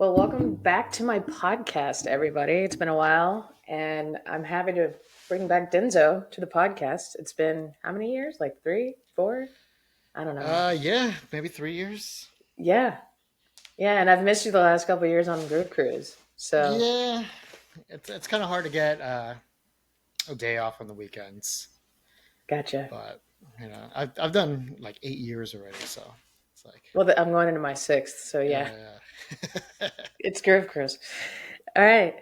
Well, welcome back to my podcast, everybody. It's been a while, and I'm happy to bring back Denzo to the podcast. It's been how many years? Like three, four? I don't know. Yeah, maybe 3 years. Yeah, yeah, and I've missed you the last couple of years on Groove Cruise. So, Yeah, it's kind of hard to get a day off on the weekends, gotcha. but I've done like 8 years already, so it's like Well, I'm going into my sixth, so yeah, yeah, yeah. it's Groove Cruise. All right.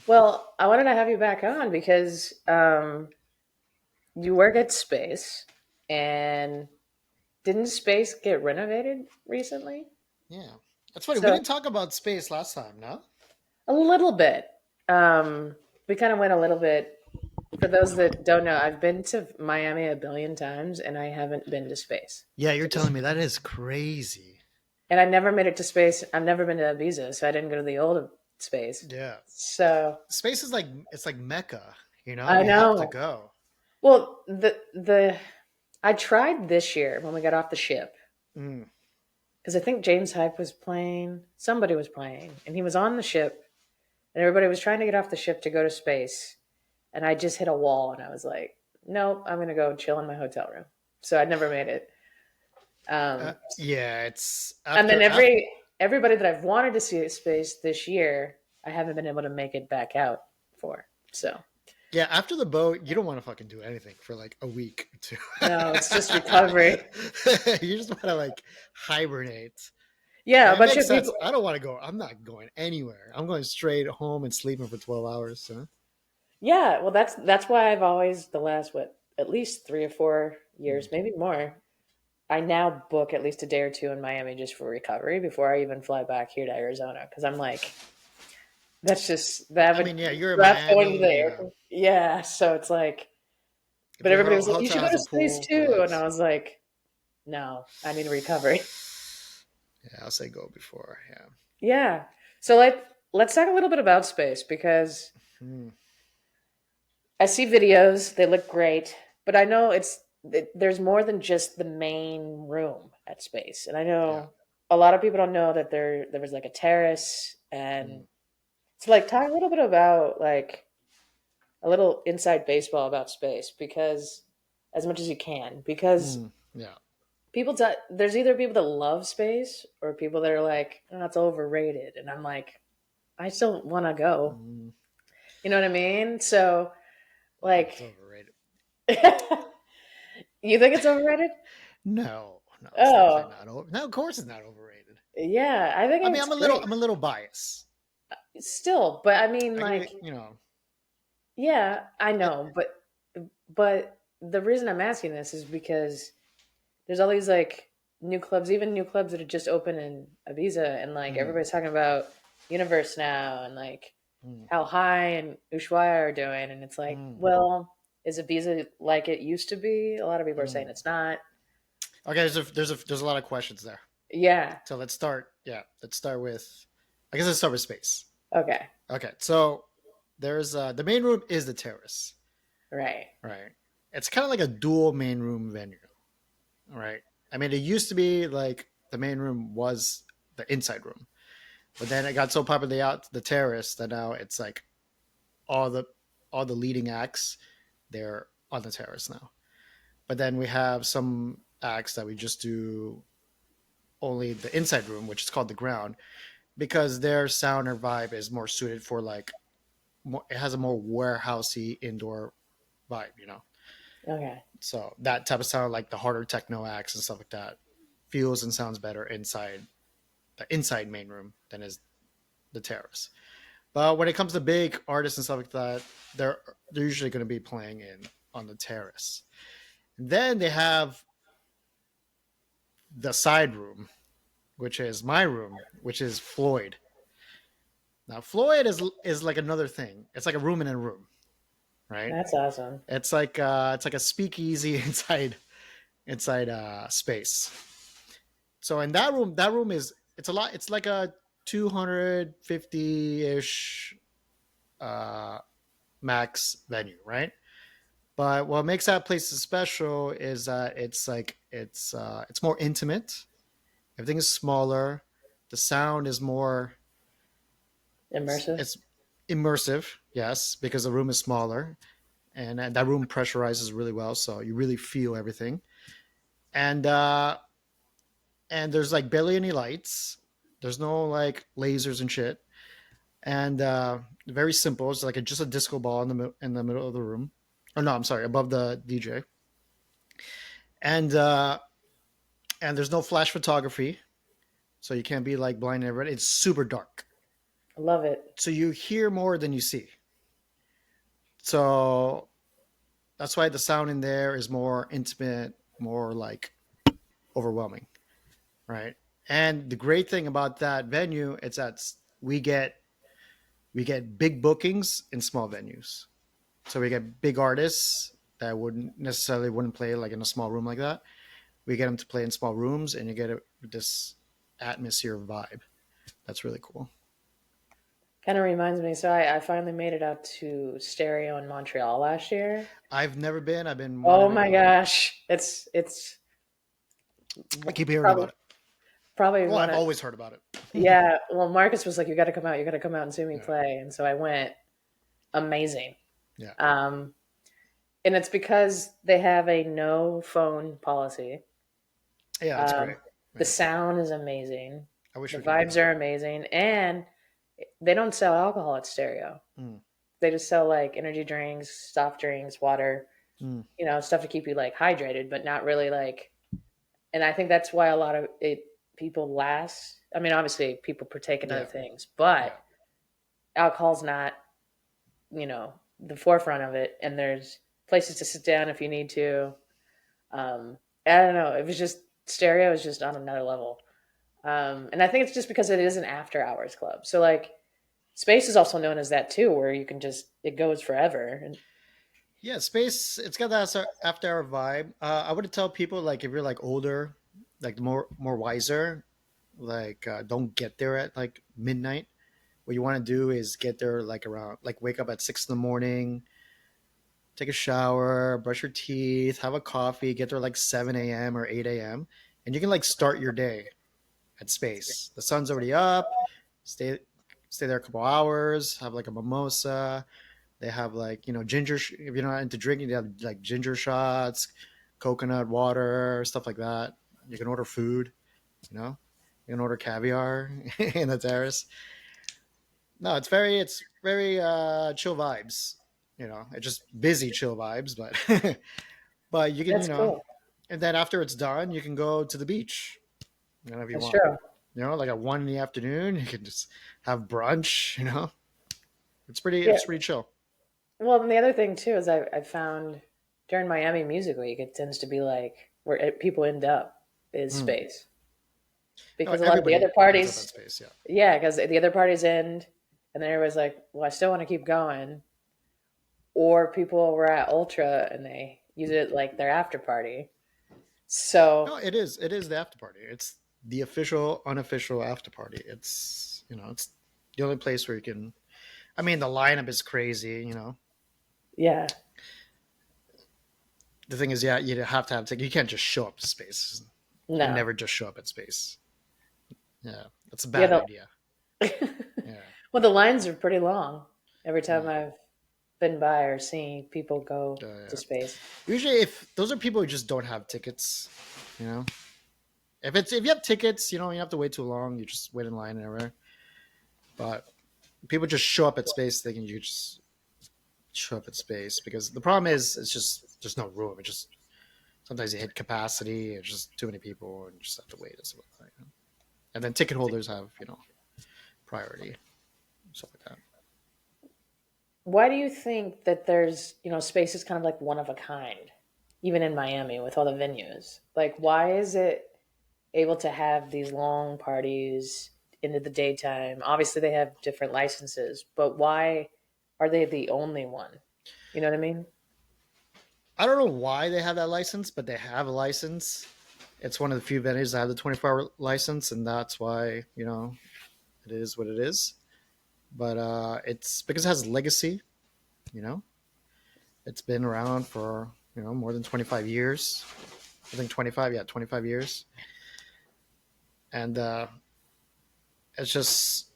Well, I wanted to have you back on because you work at Space, and didn't Space get renovated recently? Yeah. That's funny. We So didn't talk about space last time, no? a little bit. We kind of went a little bit. For those that don't know, I've been to Miami a billion times, and I haven't been to space. Yeah, you're To telling just, me that is crazy. and I never made it to space. I've never been to Ibiza, so I didn't go to the old space. Yeah, So space is like it's like Mecca. I You have to know. go. Well, the I tried this year when we got off the ship Mm. because I think James Hype was playing. Somebody was playing, and he was on the ship, and everybody was trying to get off the ship to go to space. And I just hit a wall, and I was like, "Nope, I'm gonna go chill in my hotel room." So I never made it. Yeah, it's And then after. everybody that I've wanted to see at space this year, I haven't been able to make it back out for. So Yeah, after the boat, you don't want to fucking do anything for like a week or two. no, it's just recovery. You just want to like hibernate. Yeah, And a it bunch makes of sense. people. I don't want to go. I'm not going anywhere. I'm going straight home and sleeping for 12 hours. So. Yeah, well, that's why I've always the last what at least 3 or 4 years, Mm. maybe more. I now book at least a day or two in Miami just for recovery before I even fly back here to Arizona because I'm like, that's just that I would mean, yeah, you're in that's going to the Miami. Yeah. airport. Yeah, so it's like, If but your everybody was like, "You hotel should go has to a space pool, too," and I relax. was like, "No, I need a recovery." Yeah, I'll say go before. Yeah. Yeah, so let's talk a little bit about space because Mm. I see videos; they look great, but I know there's more than just the main room at space, and I Yeah. know a lot of people don't know that there was like a terrace, and Mm. so like talk a little bit about like a little inside baseball about space because as much as you can because Mm. Yeah. there's either people that love space or people that are like, oh, it's overrated, and I'm like, I still want to go. Mm. You know what I mean? So I think it's like, overrated. you think it's overrated? No, no, it's Oh definitely not over. No, of course it's not overrated. yeah, I think I mean, it's great I'm a little biased. still, but I mean I give like, it, you know. yeah, I It, know, but the reason I'm asking this is because there's all these like new clubs, even new clubs that have just opened in Ibiza, and like mm, everybody's talking about Universe now, and like mm, how High and Ushuaia are doing, and it's like, mm, well, is Ibiza like it used to be? A lot of people are saying mm. it's not. Okay, there's a lot of questions there. Yeah. So let's start. Yeah, let's start with. I guess let's start with space. Okay. Okay, so there's the main room is the terrace, Right. right? It's kind of like a dual main room venue, right? I mean, it used to be like the main room was the inside room, but then it got so popular out the terrace that now it's like all the all the leading acts they're on the terrace now. But then we have some acts that we just do only the inside room, which is called the ground, because their sound or vibe is more suited for like more, it has a more warehousey indoor vibe. Okay. So that type of sound, like the harder techno acts and stuff like that, feels and sounds better inside the inside main room than is the terrace. But when it comes to big artists and stuff like that, they're usually going to be playing in on the terrace. And then they have the side room, which is my room, which is Floyd. Now Floyd is like another thing. It's like a room in a room, right? That's awesome. It's like a speakeasy inside space. So in that room is it's a lot. It's like a 250 ish uh, max venue, right? But what makes that place special is that it's more intimate. Everything is smaller. The sound is more. Immersive. It's immersive, yes, because the room is smaller, and that room pressurizes really well, so you really feel everything. And there's like barely any lights. There's no like lasers and shit, and very simple. It's like just a disco ball in the middle of the room. Oh no, I'm sorry, above the DJ, and uh, and there's no flash photography, so you can't be like blind and everybody. It's super dark, I love it. so you hear more than you see. So that's why the sound in there is more intimate, more like overwhelming, right? And the great thing about that venue is that we get we get big bookings in small venues. So we get big artists that wouldn't play like in a small room like that. We get them to play in small rooms, and you get this atmosphere vibe. That's really cool. Kind of reminds me. So I finally made it out to Stereo in Montreal last year. I've never been. I've been Oh wanting to my go. gosh, it's I keep hearing probably about it. probably Well, one I've of always heard about it. yeah. Well, Marcus was like, "You got to come out. You got to come out and see me Yeah, play." And so I went. Amazing. yeah, Um, and it's because they have a no phone policy. yeah. That's Um, great. the Yeah, sound is amazing. I wish The we could do vibes that. are amazing, and they don't sell alcohol at Stereo. Mm, They just sell like energy drinks, soft drinks, water, mm, stuff to keep you like hydrated, but not really like. And I think that's why a lot of it people last. I mean, obviously people partake in other yeah, things, but yeah. alcohol's not, the forefront of it. And there's places to sit down if you need to. Um, I don't know. It was just Stereo is just on another level. And I think it's just because it is an after hours club. So like Space is also known as that too, where you can just it goes forever. And Yeah, space. It's got that after hour vibe. I would tell people like if you're like older, like more wiser, like don't get there at like midnight. What you want to do is get there like around like wake up at 6 in the morning, take a shower, brush your teeth, have a coffee, get there like 7 a.m. or 8 a.m. and you can like start your day at space. The sun's already up. Stay stay there a couple hours, have like a mimosa. They have like ginger. If you're not into drinking, they have like ginger shots, coconut water, stuff like that. You can order food. You know, you can order caviar in the terrace. No, it's very chill vibes. It's just busy chill vibes, but but you can that's cool. and then after it's done, you can go to the beach. If you That's want. true. Like at 1 in the afternoon, you can just have brunch. It's pretty Yeah. it's pretty chill. Well, and the other thing too is I found during Miami Music Week, it tends to be like where people end up is Mm. Space No, because a lot of the everybody other ends up at parties, space. Yeah. yeah, because the other parties end, and then everybody's like, "Well, I still want to keep going," or people were at Ultra and they use it like their after party. No, So it is the after party. It's the official, unofficial after party. It's the only place where you can. I mean, the lineup is crazy. yeah, The thing is, yeah, you have to have ticket. You can't just show up to space. You can no, never just show up at space. Yeah, that's a yeah. bad idea. Yeah, Well, the lines are pretty long every time yeah, I've been by or seen people go to yeah. Space. Usually, if those are people who just don't have tickets, you know, if you have tickets, you don't have to wait too long. You just wait in line and everywhere. But people just show up at space thinking you just show up at space because the problem is it's just no room. It just sometimes you hit capacity. It's just too many people and you just have to wait and stuff like that. And then ticket holders have priority, stuff like that. Why do you think that there's, Space is kind of like one of a kind, even in Miami with all the venues? Like, why is it able to have these long parties into the daytime? Obviously, they have different licenses, but why are they the only one? You know what I mean? I don't know why they have that license, but they have a license. It's one of the few venues that have the 24-hour license, and that's why it is what it is. But it's because it has legacy. You know, it's been around for more than 25 years. I think 25, yeah, 25 years, and it's just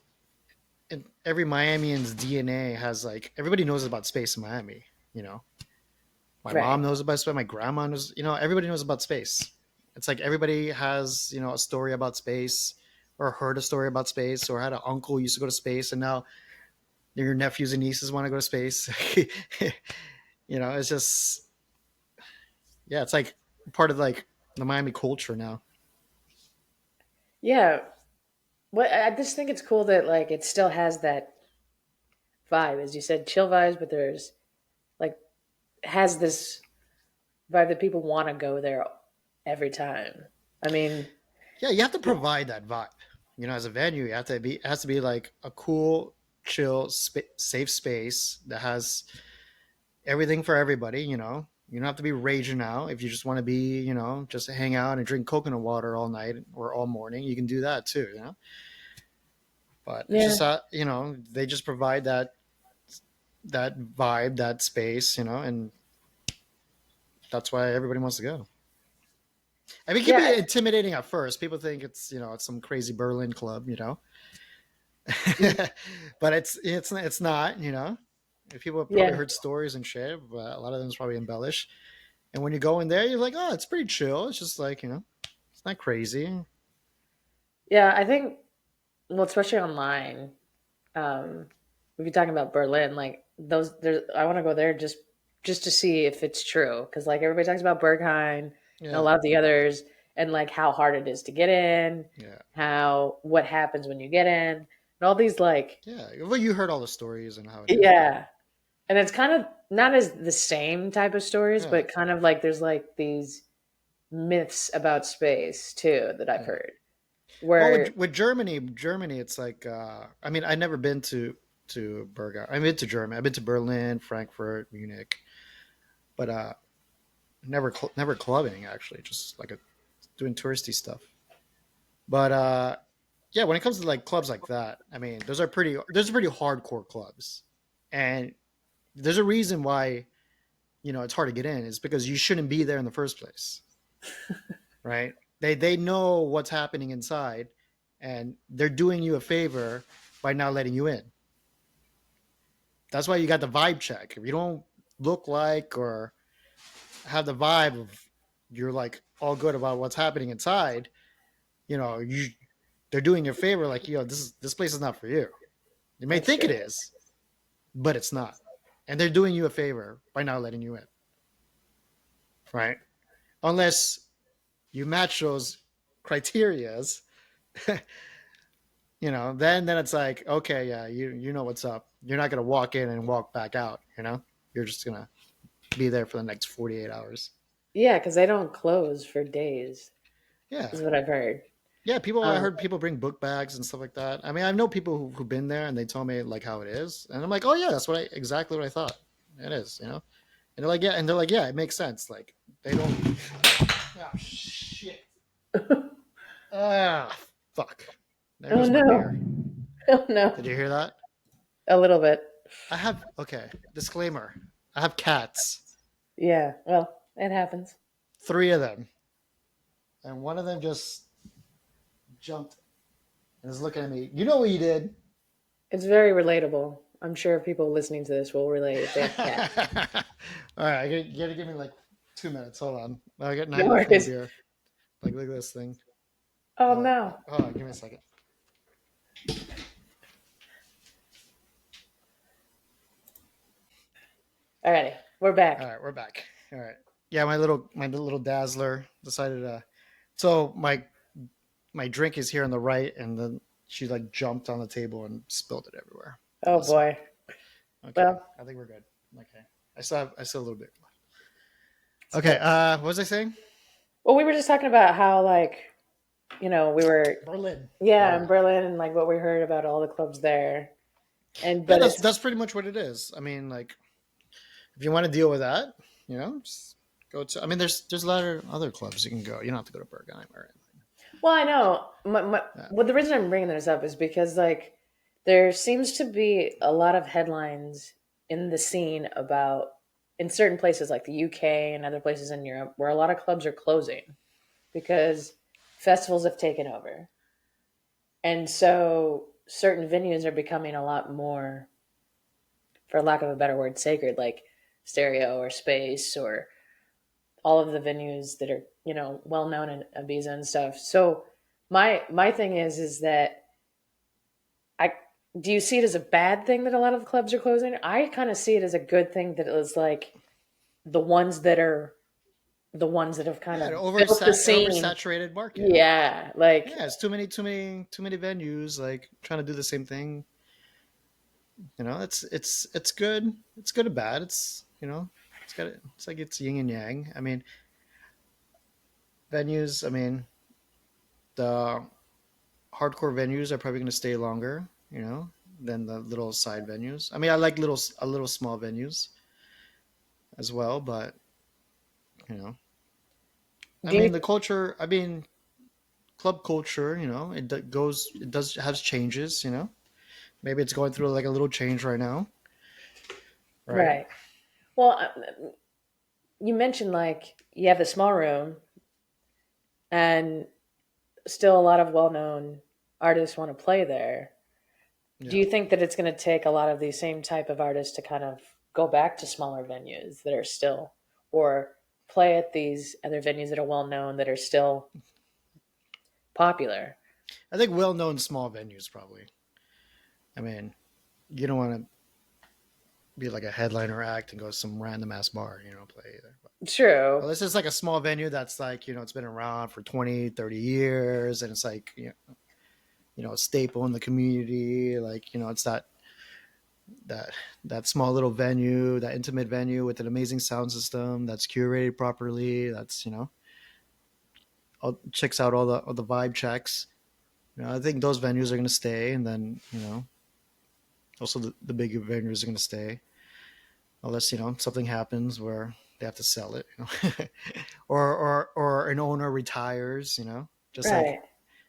every Miamian's DNA has like everybody knows about space in Miami. You know, my mom Right. knows about space. My grandma knows. Everybody knows about space. It's like everybody has a story about space, or heard a story about space, or had an uncle who used to go to space, and now your nephews and nieces want to go to space. It's just yeah, it's like part of like the Miami culture now. Yeah. What I just think it's cool that like it still has that vibe, as you said, chill vibes, but there's like has this vibe that people want to go there every time. I mean, Yeah, you have to provide that vibe. As a venue, you have to be it has to be like a cool, chill, safe space that has everything for everybody. You don't have to be raging out if you just want to be, just hang out and drink coconut water all night or all morning. You can do that too. But it's yeah, just they just provide that vibe, that space, and that's why everybody wants to go. I mean, it can yeah, be intimidating at first. People think it's some crazy Berlin club. But it's not. People have probably yeah, heard stories and shit, but a lot of them is probably embellished. And when you go in there, you're like, oh, it's pretty chill. It's just like it's not crazy. yeah. I think, well, especially online, we've been talking about Berlin. Like those, there's. I want to go there just to see if it's true, because like everybody talks about Berghain and a Yeah, lot of the others, and like how hard it is to get in, yeah, how what happens when you get in, and all these like, yeah. Well, you heard all the stories and how it is, but yeah. And it's kind of not as the same type of stories, yeah, but kind of like there's like these myths about space too that I've yeah. heard. Well, Where with Germany, it's like I mean, I never been to Bergamo. I've been to Germany. I've been to Berlin, Frankfurt, Munich, but never clubbing actually. Just like doing touristy stuff. But yeah, when it comes to like clubs like that, I mean, those are pretty hardcore clubs, and there's a reason why it's hard to get in. Is because you shouldn't be there in the first place, right? They know what's happening inside, and they're doing you a favor by not letting you in. That's why you got the vibe check. If you don't look like or have the vibe of you're like all good about what's happening inside, you they're doing you a favor. Like this place is not for you. You may that's think true. it is, but it's not, and they're doing you a favor by not letting you in, right? Unless you match those criterias, then it's like okay, yeah, you know what's up. You're not gonna walk in and walk back out. You're just gonna be there for the next 48 hours. Yeah, because they don't close for days, Yeah, is what I've heard. yeah. I Um, heard people bring book bags and stuff like that. I mean, I know people who've been there and they told me like how it is, and I'm like, oh yeah, that's exactly what I thought it is. And they're like, yeah, it makes sense. Like they don't. Oh shit. Ah, fuck. There oh goes my no, beer. oh Did no, you hear that? a little bit. I have okay. Disclaimer. I have cats. Yeah, well, it happens. Three of them, and one of them just jumped and is looking at me. You know what you did? It's very relatable. I'm sure people listening to this will relate if they have cats. All right, you gotta give me like 2 minutes. Hold on. I got No 9 minutes for the worries. beer. Like, look at this thing. Oh no. Hold on, give me a second. Alrighty, we're All back. right, we're back. All right. Yeah, my little dazzler decided to. So my drink is here on the right, and then she like jumped on the table and spilled it everywhere. That Oh was boy. okay. Well, I think we're good. Okay. I still have a little bit. it's Okay. okay. What was I saying? Well, we were just talking about how like we were Berlin. yeah in Berlin. Berlin and like what we heard about all the clubs there, and Yeah, but that's it's pretty much what it is. I mean, like, if you want to deal with that, just go to. I mean, there's a lot of other clubs you can go. You don't have to go to Bergheim or anything. well I know Yeah. well the reason I'm bringing this up is because like there seems to be a lot of headlines in the scene about in certain places like the UK and other places in Europe where a lot of clubs are closing because festivals have taken over. And so certain venues are becoming a lot more, for lack of a better word, sacred, like Stereo or Space or all of the venues that are, well known in Ibiza and stuff. So my thing is that I do you see it as a bad thing that a lot of the clubs are closing? I kind of see it as a good thing that it was like the ones that are the ones that have kind Yeah, of an built the scene. oversaturated market. Yeah, like Yeah, it's too many venues like trying to do the same thing. You know, it's good. It's good and bad. It's like it's yin and yang. I mean, venues. I mean, the hardcore venues are probably going to stay longer. You know, than the little side venues. I mean, I like little small venues as well, but you know, I do you mean, the culture. I mean, club culture. You know, it does has changes. You know, maybe it's going through like a little change right now, right? right? Well, you mentioned like you have the small room, and still a lot of well-known artists want to play there. Do Yeah. you think that it's going to take a lot of these same type of artists to kind of go back to smaller venues that are still, or play at these other venues that are well known that are still popular? I think well-known small venues probably. I mean, you don't want to be like a headliner act and go to some random ass bar, you know, play there. But True. unless it's like a small venue that's like, it's been around for 20, 30 years and it's like, a staple in the community. Like, it's that, that small little venue, that intimate venue with an amazing sound system that's curated properly. That's, checks out all the vibe checks. I think those venues are going to stay. And then, also the bigger venues are going to stay unless something happens where they have to sell it, or an owner retires, just like Right.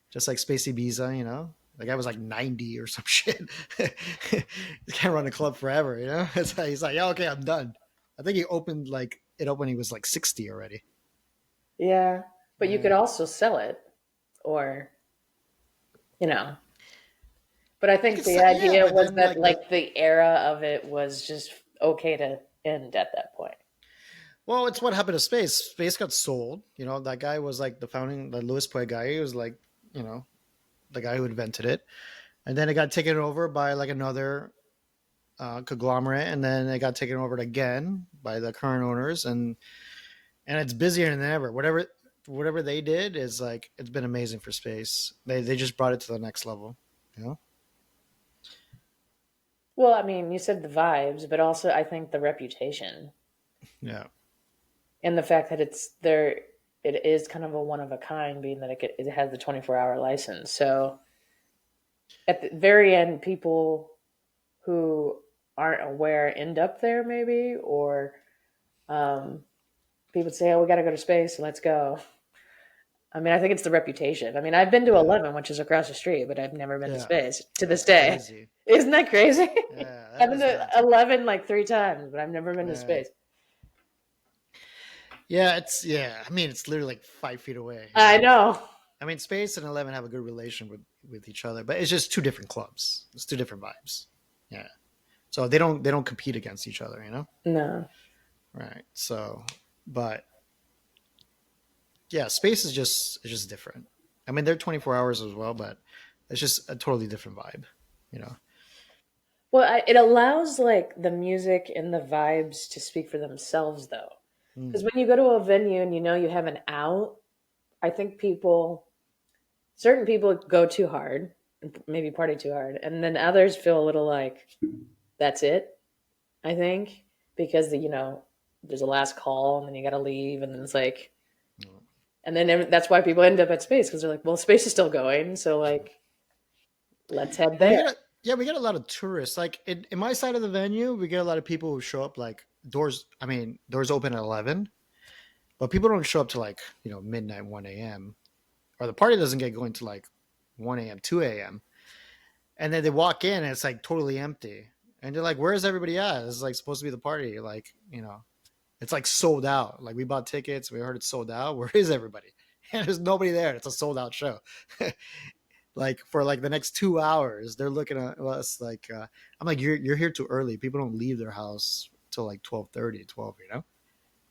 just like Spacey Biza, the guy was like 90 or some shit. He can't run a club forever, it's like, he's like, yeah, okay, I'm done. I think he opened like it up when he was like 60 already. Yeah. But you could Yeah, also sell it, or, you know. But I you think could the say, yeah, idea but was then that like like the era of it was just okay to end at that point. well, it's what happened to Space. Space got sold. That guy was like the Lewis Poy guy. He was like, you know the guy who invented it, and then it got taken over by like another conglomerate, and then it got taken over again by the current owners, and it's busier than ever. Whatever they did is like it's been amazing for Space. They just brought it to the next level. You know? Well, I mean, you said the vibes, but also I think the reputation Yeah. and the fact that it's there. It is kind of a one of a kind, being that it has the 24-hour license. So at the very end, people who aren't aware end up there, maybe, or um, people say, "Oh, we got to go to space, so let's go." I mean, I think it's the reputation. I mean, I've been to Yeah. 11, which is across the street, but I've never been to Yeah. space to this That's day. crazy. Isn't that crazy? Yeah, I've that been is to nuts. 11 like 3 times, but I've never been to Yeah. space. Yeah. I mean, it's literally like 5 feet away. I know. I mean, Space and 11 have a good relation with each other, but it's just two different clubs. It's two different vibes. Yeah. So they don't compete against each other. No. Right. So, but yeah, Space is just different. I mean, they're 24 hours as well, but it's just a totally different vibe. You know. Well, it allows like the music and the vibes to speak for themselves, though. Because Mm. when you go to a venue and you know you have an out, I think certain people go too hard, maybe party too hard, and then others feel a little like that's it. I think because there's a last call and then you got to leave, and then it's like, and then that's why people end up at space because they're like, well, space is still going, so like let's head Well, there. we get a lot of tourists. Like in my side of the venue, we get a lot of people who show up like doors. I mean, doors open at 11, but people don't show up to like midnight, 1 a.m. or the party doesn't get going to like 1 a.m., 2 a.m. And then they walk in and it's like totally empty. And they're like, "Where's everybody at? This is like supposed to be the party." Like, it's like sold out. Like we bought tickets, we heard it's sold out. Where is everybody? And there's nobody there. It's a sold out show. like for like the next 2 hours. They're looking at us like I'm like you're here too early. People don't leave their house till like 12:30, 12, and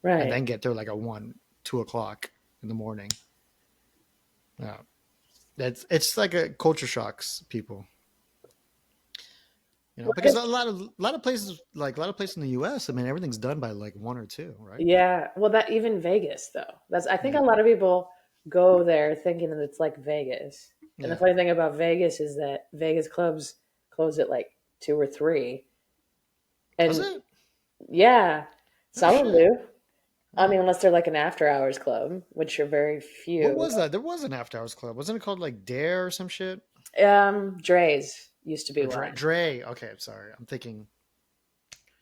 Right. then get there like at 1, 2 o'clock in the morning. Yeah, it's like a culture shocks people. Because a lot of places like a lot of places in the U.S. I mean, everything's done by like 1 or 2, right? Yeah. Well, that even Vegas though. That's I think a Yeah, lot of people go there thinking that it's like Vegas. And the yeah. funny thing about Vegas is that Vegas clubs close at like 2 or 3. Does And it? yeah, Oh some of them shit! do. I Oh. mean, unless they're like an after hours club, which are very What few. was that? There was an after hours club. Wasn't it called like Dare or some shit? Dre's used to be Or Dre? one, Dre. Okay, I'm sorry. I'm thinking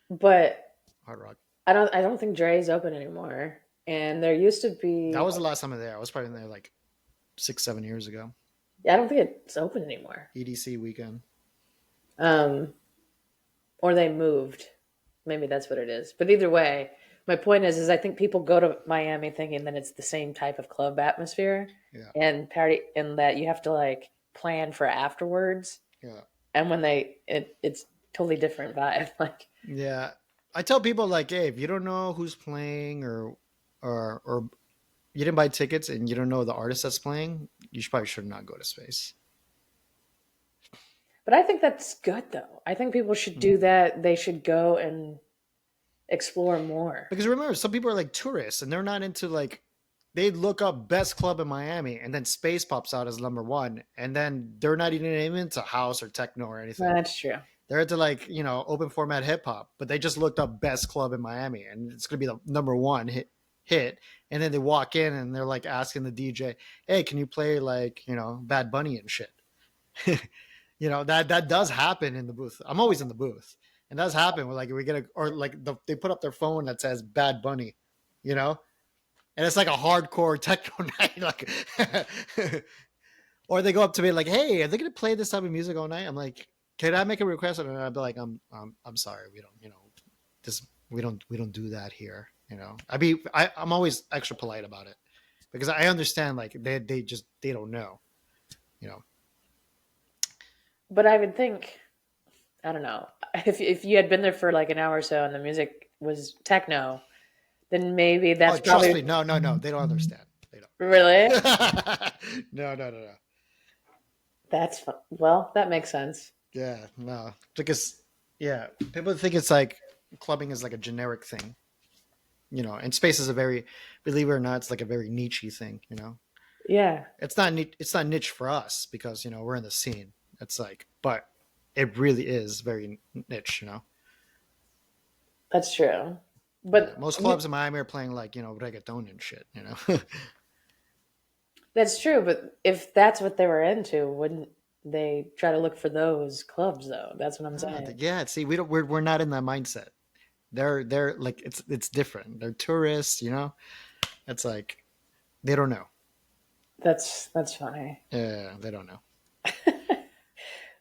but Hard Rock. I don't think Dre's open anymore. And there used to That be, was the last time I was there. I was probably there like 6, 7 years ago. I don't think it's open anymore. EDC weekend. Um, or they moved. Maybe that's what it is. But either way, my point is I think people go to Miami thinking that it's the same type of club atmosphere Yeah, and party, and that you have to like plan for afterwards. yeah, And when it's totally different vibe. Like, yeah. I tell people like, hey, if you don't know who's playing or you didn't buy tickets and you don't know the artist that's playing, you should probably should not go to space. but I think that's good though. I think people should Mm. do that. They should go and explore more. Because remember, some people are like tourists and they're not into like they look up best club in Miami and then space pops out as number one and then they're not even into house or techno or anything. That's true. They're into like open format hip hop, but they just looked up best club in Miami and it's gonna be the number one hit. And then they walk in and they're like asking the DJ, "Hey, can you play like Bad Bunny and shit?" That does happen in the booth. I'm always in the booth, and does happen. Where like we get or like they put up their phone that says Bad Bunny, you know, and it's like a hardcore techno night, like, or they go up to me like, "Hey, are they gonna play this type of music all night?" I'm like, "Can I make a request?" And I'd be like, I'm sorry, we don't, this we don't do that here." I'm always extra polite about it because I understand like they don't know, you know. But I would think, I don't know, if you had been there for like an hour or so and the music was techno, then maybe Oh, that's trust probably me, no, no, no, they don't understand. They really. don't. No, no, no, no. That's fun. Well, that makes sense. Yeah, no, because yeah, people think it's like clubbing is like a generic thing, and space is a very, believe it or not, it's like a very niche thing. Yeah, It's not niche for us because we're in the scene. It's like, but it really is very niche. that's true. Yeah, But most clubs in Miami are playing like reggaeton and shit. that's true. But if that's what they were into, wouldn't they try to look for those clubs though? That's what I'm saying. Yeah. See, we're not in that mindset. They're like it's different. They're tourists. It's like they don't know. That's funny. Yeah, they don't know.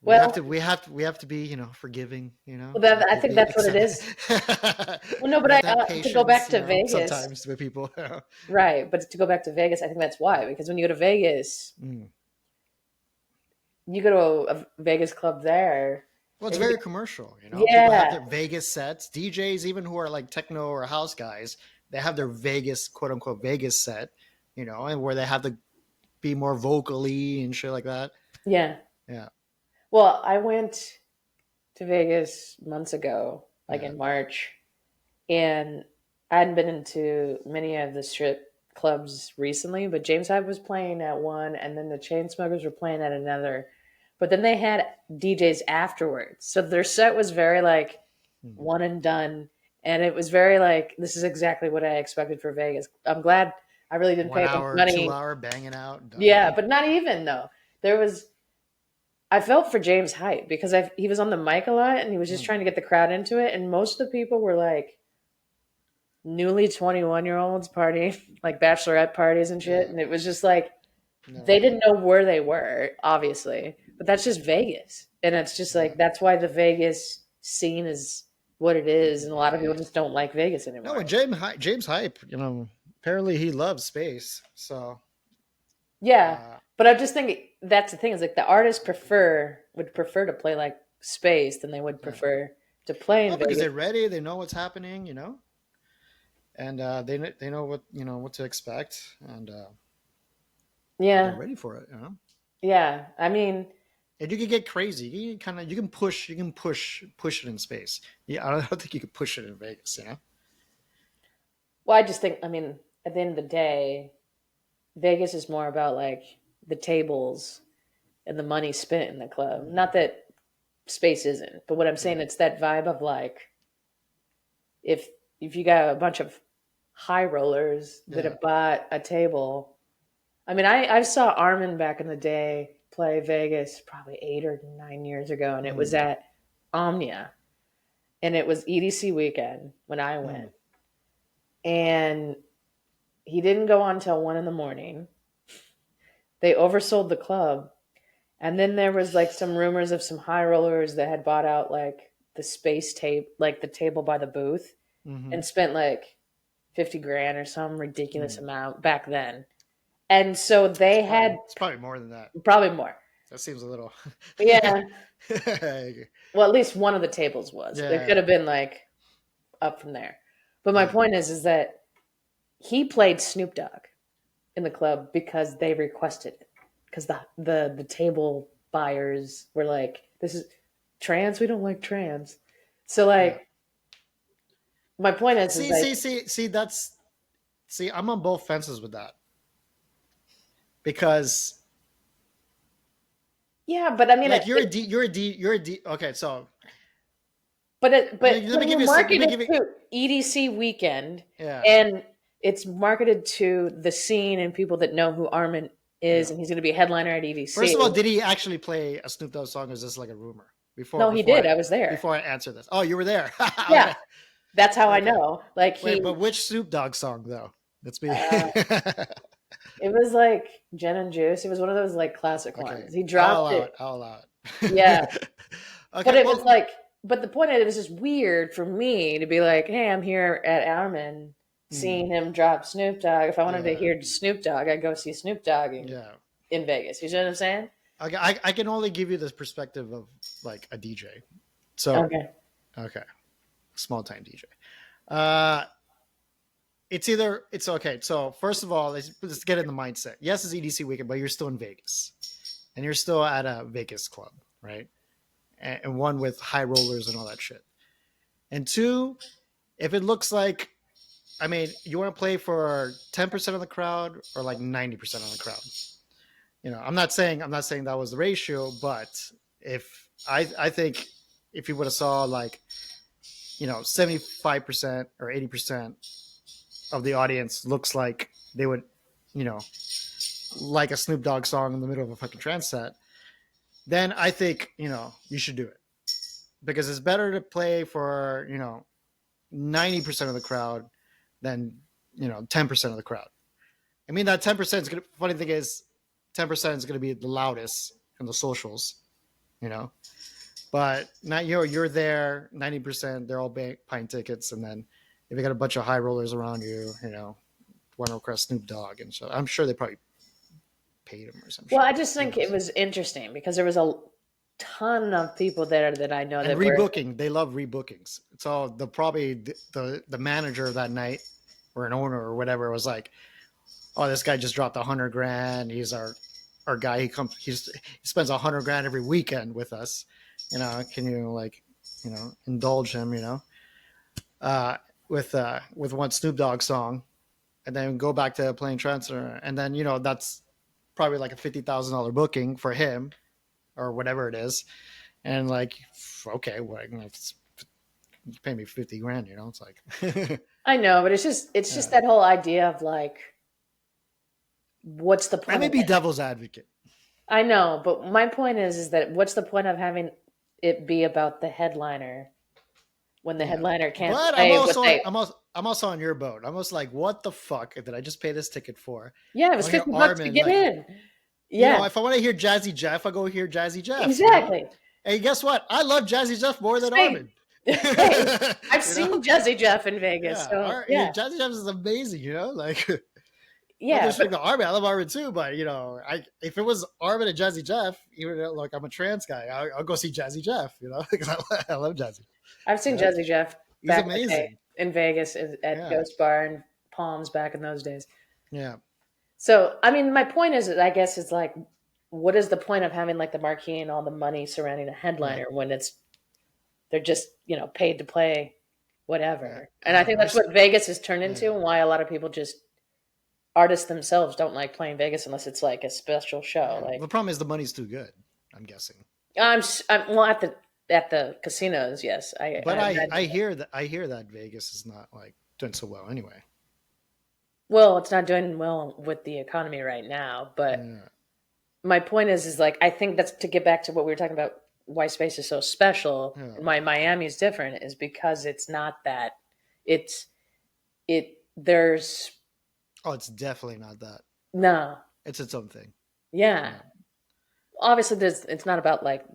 We have Well, to we have to be forgiving. well, We have I to think be that's what it accept. is. Well, no, We but have to have to go back patience. to Vegas, Sometimes with people. right? But to go back to Vegas, I think that's why. Because when you go to Vegas, Mm. you go to a Vegas club there, Well, it's and you, very commercial. People have yeah, their Vegas sets. DJs, even who are like techno or house guys, they have their Vegas quote unquote Vegas set. And where they have to be more vocally and shit like that. yeah. Yeah, Well, I went to Vegas months ago, like yeah. in March, and I hadn't been into many of the strip clubs recently, but James Hype was playing at one, and then the Chainsmokers were playing at another. But then they had DJs afterwards, so their set was very like Hmm. one and done, and it was very like this is exactly what I expected for Vegas. I'm glad I really didn't one pay a bunch of hour, two money. hour, banging out, done. Yeah, but not even though there was I felt for James Hype because he was on the mic a lot and he was just Hmm. trying to get the crowd into it. And most of the people were like newly 21-year-olds partying, like bachelorette parties and shit. Yeah, And it was just like no, they didn't know where they were, obviously. But that's just Vegas. And it's just yeah, like that's why the Vegas scene is what it is. And a lot of people yeah. just don't like Vegas No, anymore. and James Hype, apparently he loves space. So, Yeah. uh, But I'm just thinking that's the thing is like the artists would prefer to play like space than they would Yeah. prefer to play in Well, because Vegas. they're ready, they know what's happening, and they know what to expect, and they're Yeah, ready for it. yeah. I mean, And you can get crazy. You can push it in space. Yeah, I don't think you could push it in Vegas. well, I just think, I mean, at the end of the day, Vegas is more about like the tables and the money spent in the club. Not that space isn't, but what I'm saying, Yeah, it's that vibe of like if if you got a bunch of high rollers that yeah. have bought a table. I mean, I saw Armin back in the day play Vegas probably 8 or 9 years ago, and it was Mm, at Omnia, and it was EDC weekend when I mm, went, and he didn't go on till 1 in the morning. They oversold the club, and then there was like some rumors of some high rollers that had bought out like the space tape, like the table by the booth, mm-hmm, and spent like 50 grand or some ridiculous mm. amount back then. And so they had It's probably more than that. probably more. That seems a little. Yeah. Yeah, Well, at least one of the tables was. It could yeah, have been like up from there. But my yeah. point is that he played Snoop Dogg in the club because they requested it. Because the table buyers were like, "This is trans. We don't like trans." So Yeah. like, my point is See, like, see, see, see. I'm on both fences with that because, yeah, but I mean, like, you're a D. Okay, so but let me when give you you. Let market me it give you. to EDC weekend Yeah, and it's marketed to the scene and people that know who Armin is, yeah. and he's going to be a headliner at First EDC. of all, did he actually play a Snoop Dogg song, or is this like a rumor? Before, No, he before did. I, I was there. before I answer this. Oh, you were there. Yeah, Okay, that's how I okay. know. Like Wait, he, but which Snoop Dogg song though? Let's be. uh, it was like Gin and Juice. It was one of those like classic Okay, ones. He I'll dropped allow it. it. I'll allow Yeah, it. but Okay, it was well, like, but the point of it is just weird for me to be like, hey, I'm here at Armin, hmm, seeing him drop Snoop Dogg. If I wanted to yeah, hear Snoop Dogg, I'd go see Snoop Dogg yeah. in Vegas. You see what I'm saying? I can only give you this perspective of like a DJ. So Okay. okay, small time DJ. Uh, it's okay. So first of all, let's get in the mindset. Yes, it's EDC weekend, but you're still in Vegas, and you're still at a Vegas club, right? And one with high rollers and all that shit. And two, if it looks like, I mean, you want to play for 10% of the crowd or like 90% of the crowd. I'm not saying that was the ratio, but if I think if you would have saw like 75% or 80% of the audience looks like they would, you know, like a Snoop Dogg song in the middle of a fucking trance set, then I think you should do it because it's better to play for 90% of the crowd than 10% of the crowd. I mean that 10% is gonna. Funny thing is, 10% is gonna be the loudest in the socials, you know. But not you're there 90%. They're all buying tickets, and then if you got a bunch of high rollers around you, want to request Snoop Dogg, and so I'm sure they probably paid him or some Well, shit. I just Who think it knows? was interesting because there was a ton of people there that I know And that were. rebooking, they love rebookings. So the manager of that night or an owner or whatever was like, "Oh, this guy just dropped 100 grand. He's our guy. He spends 100 grand every weekend with us. Can you indulge him? Uh, with one Snoop Dogg song, and then go back to playing Transfer, and then that's probably like a $50,000 booking for him or whatever it is, and like, okay, well, you pay me 50 grand, it's like, I know, but it's just yeah. that whole idea of like, what's the Let point me of be it? devil's advocate. I know, but my point is that what's the point of having it be about the headliner when the Yeah, headliner can't but play what they? I'm also on your boat. I'm also like, what the fuck did I just pay this ticket for? Yeah, it I was want to hear $50 to Armin, get like, in. Yeah, if I want to hear Jazzy Jeff, I go hear Jazzy Jeff. exactly. And guess what? I love Jazzy Jeff more than Same. Armin. Hey, I've you know? seen Jazzy Jeff in Vegas, Yeah. so yeah. Jazzy Jeff is amazing, like No yeah, disrespect but to Armin. I love Armin too, but you know, I if it was Armin and Jazzy Jeff, even though, like I'm a trans guy, I'll go see Jazzy Jeff. You know, because I love Jazzy. I've seen Yeah, Jazzy Jeff he's back in the day amazing. in Vegas at Yeah, Ghost Bar and Palms back in those days. yeah, So, I mean, my point is, I guess, it's like, what is the point of having like the marquee and all the money surrounding a yeah, headliner when they're just paid to play yeah. whatever? And I I don't think know. that's what Vegas has turned into, Yeah, and why a lot of people just artists themselves don't like playing Vegas unless it's like a special show. yeah. Like The problem is the money's too good. I'm guessing. I'm well at the casinos, yes, But I I imagine. hear that Vegas is not like doing so well anyway. Well, it's not doing well with the economy right now, but Yeah, my point is like I think that's to get back to what we were talking about. Why space is so special, yeah. and why Miami's different is because it's not that. It's it. There's Oh, it's definitely not that. no, It's its own thing. yeah. Yeah. Obviously, there's. It's not about like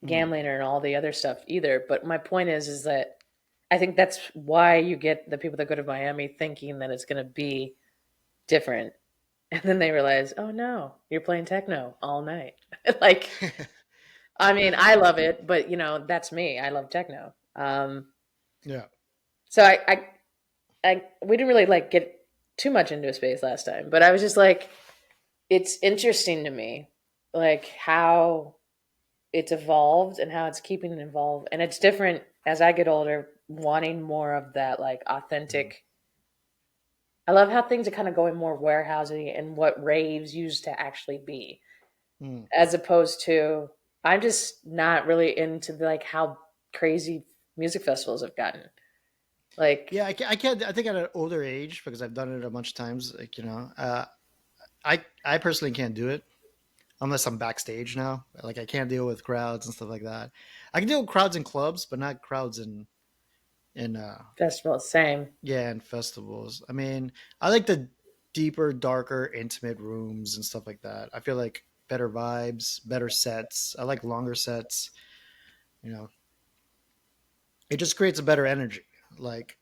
Mm, gambling and all the other stuff either. But my point is that I think that's why you get the people that go to Miami thinking that it's going to be different, and then they realize, oh no, you're playing techno all night. Like, I mean, I love it, but that's me. I love techno. yeah. So we didn't really like get too much into space last time, but I was just like, it's interesting to me, like how it's evolved and how it's keeping it involved, and it's different as I get older, wanting more of that like Mm, authentic. I love how things are kind of going more warehousing and what raves used to actually be, mm. as opposed to I'm just not really into like how crazy music festivals have gotten. Like, Yeah, I can't. I think at an older age, because I've done it a bunch of times. Like I personally can't do it unless I'm backstage now. Like I can't deal with crowds and stuff like that. I can deal with crowds in clubs, but not crowds in festivals, same. yeah, in festivals. I mean, I like the deeper, darker, intimate rooms and stuff like that. I feel like better vibes, better sets. I like longer sets. You know, it just creates a better energy. Like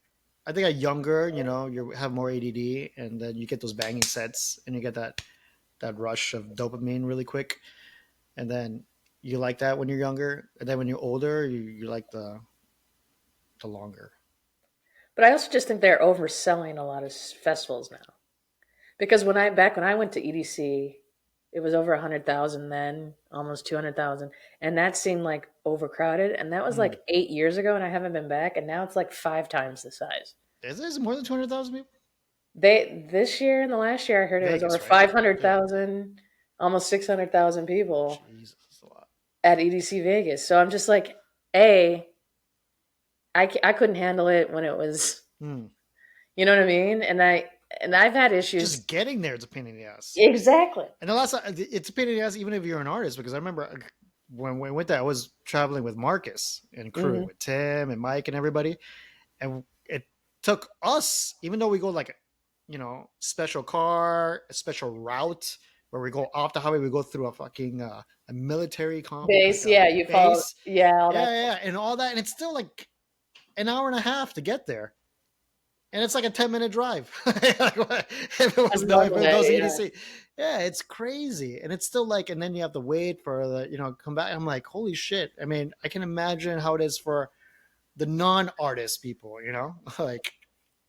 I think at younger, you have more ADD, and then you get those banging sets, and you get that rush of dopamine really quick, and then you like that when you're younger, and then when you're older, you like the longer. But I also just think they're overselling a lot of festivals now. Because when I went to EDC, it was over 100,000 then, almost 200,000, and that seemed like overcrowded. And that was Mm. like 8 years ago, and I haven't been back, and now it's like five times the size. Is it more than 200,000 people? They this year and the last year, I heard it was over Vegas, right? Yeah. 500,000, almost 600,000 people Jesus, that's a lot. at EDC Vegas. So I'm just like, a I couldn't handle it when it was, Mm. you know what I mean, and I've had issues. Just getting there is a pain in the ass. Exactly. And the last, it's a pain in the ass even if you're an artist, because I remember when we went there, I was traveling with Marcus and crew, Hmm. with Tim and Mike and everybody, and it took us, even though we go like, special car, a special route where we go off the highway, we go through a fucking a military like Base, a yeah, you follow, base, yeah, all yeah, that. yeah, and all that, and it's still like an hour and a half to get there, and it's like a 10-minute drive. If it was On no, if normal it day, was yeah. EDC, yeah, it's crazy, and it's still like, and then you have to wait for the, come back. I'm like, holy shit! I mean, I can imagine how it is for the non-artist people, like,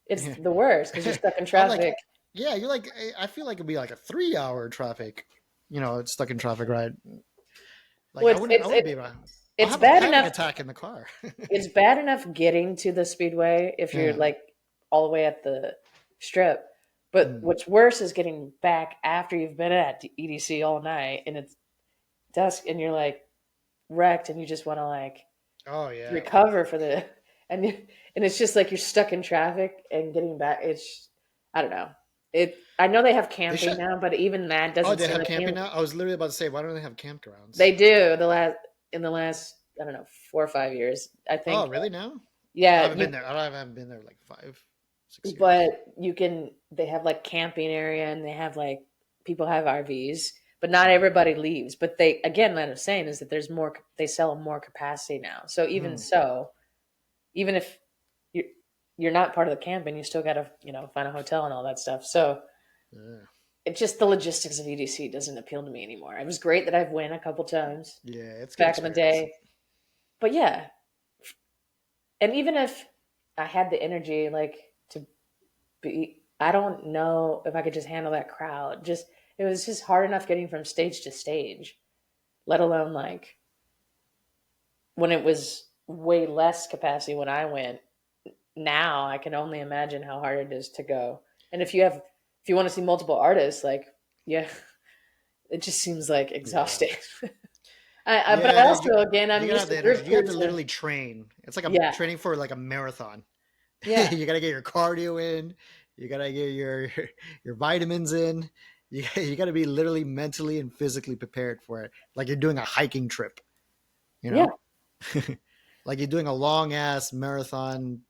It's the worst because you're stuck in I'm like, traffic. yeah, you're like, I feel like it'd be like a 3 hour traffic, it's stuck in traffic, right? Like Well, I wouldn't be able to, I'll it's have a bad panic enough. attack in the car. It's bad enough getting to the speedway if you're Yeah. like all the way at the strip. But Mm. what's worse is getting back after you've been at EDC all night and it's dusk and you're like wrecked and you just want to like Oh yeah. recover for the and and it's just like you're stuck in traffic and getting back. It's I don't know. I know they have They camping should. now, but even that Oh, doesn't they seem have like camping now. I was literally about to say, why don't they have they campgrounds? do the last I don't know 4 or 5 years. I Oh, think really? Now? I yeah haven't been there. I haven't been there like 5, 6 years. but you can they have like camping area and they have like people have RVs, but not Mm. everybody leaves. But they again, what I'm saying is that there's more. They sell more capacity now. So even Mm. so, even if you're you're not part of the camping, you still got to find a hotel and all that stuff. So Yeah. it just the logistics of EDC doesn't appeal to me anymore. It was great that I've went a couple times Yeah, it's a good back in the experience. day, but yeah, and even if I had the energy like to be, I don't know if I could just handle that crowd. Just it was just hard enough getting from stage to stage, let alone like when it was way less capacity when I went. Now I can only imagine how hard it is to go. And if you want to see multiple artists, like yeah, it just seems like Yeah. exhausting. But I Yeah, also again you I'm gotta used have to the energy. group You have cruise, to so literally train. It's like a yeah, training for like a marathon. yeah, You gotta get your cardio in. You gotta get your vitamins in. You gotta be literally mentally and physically prepared for it. Like you're doing a hiking trip, you yeah. know? Like you're doing a long ass marathon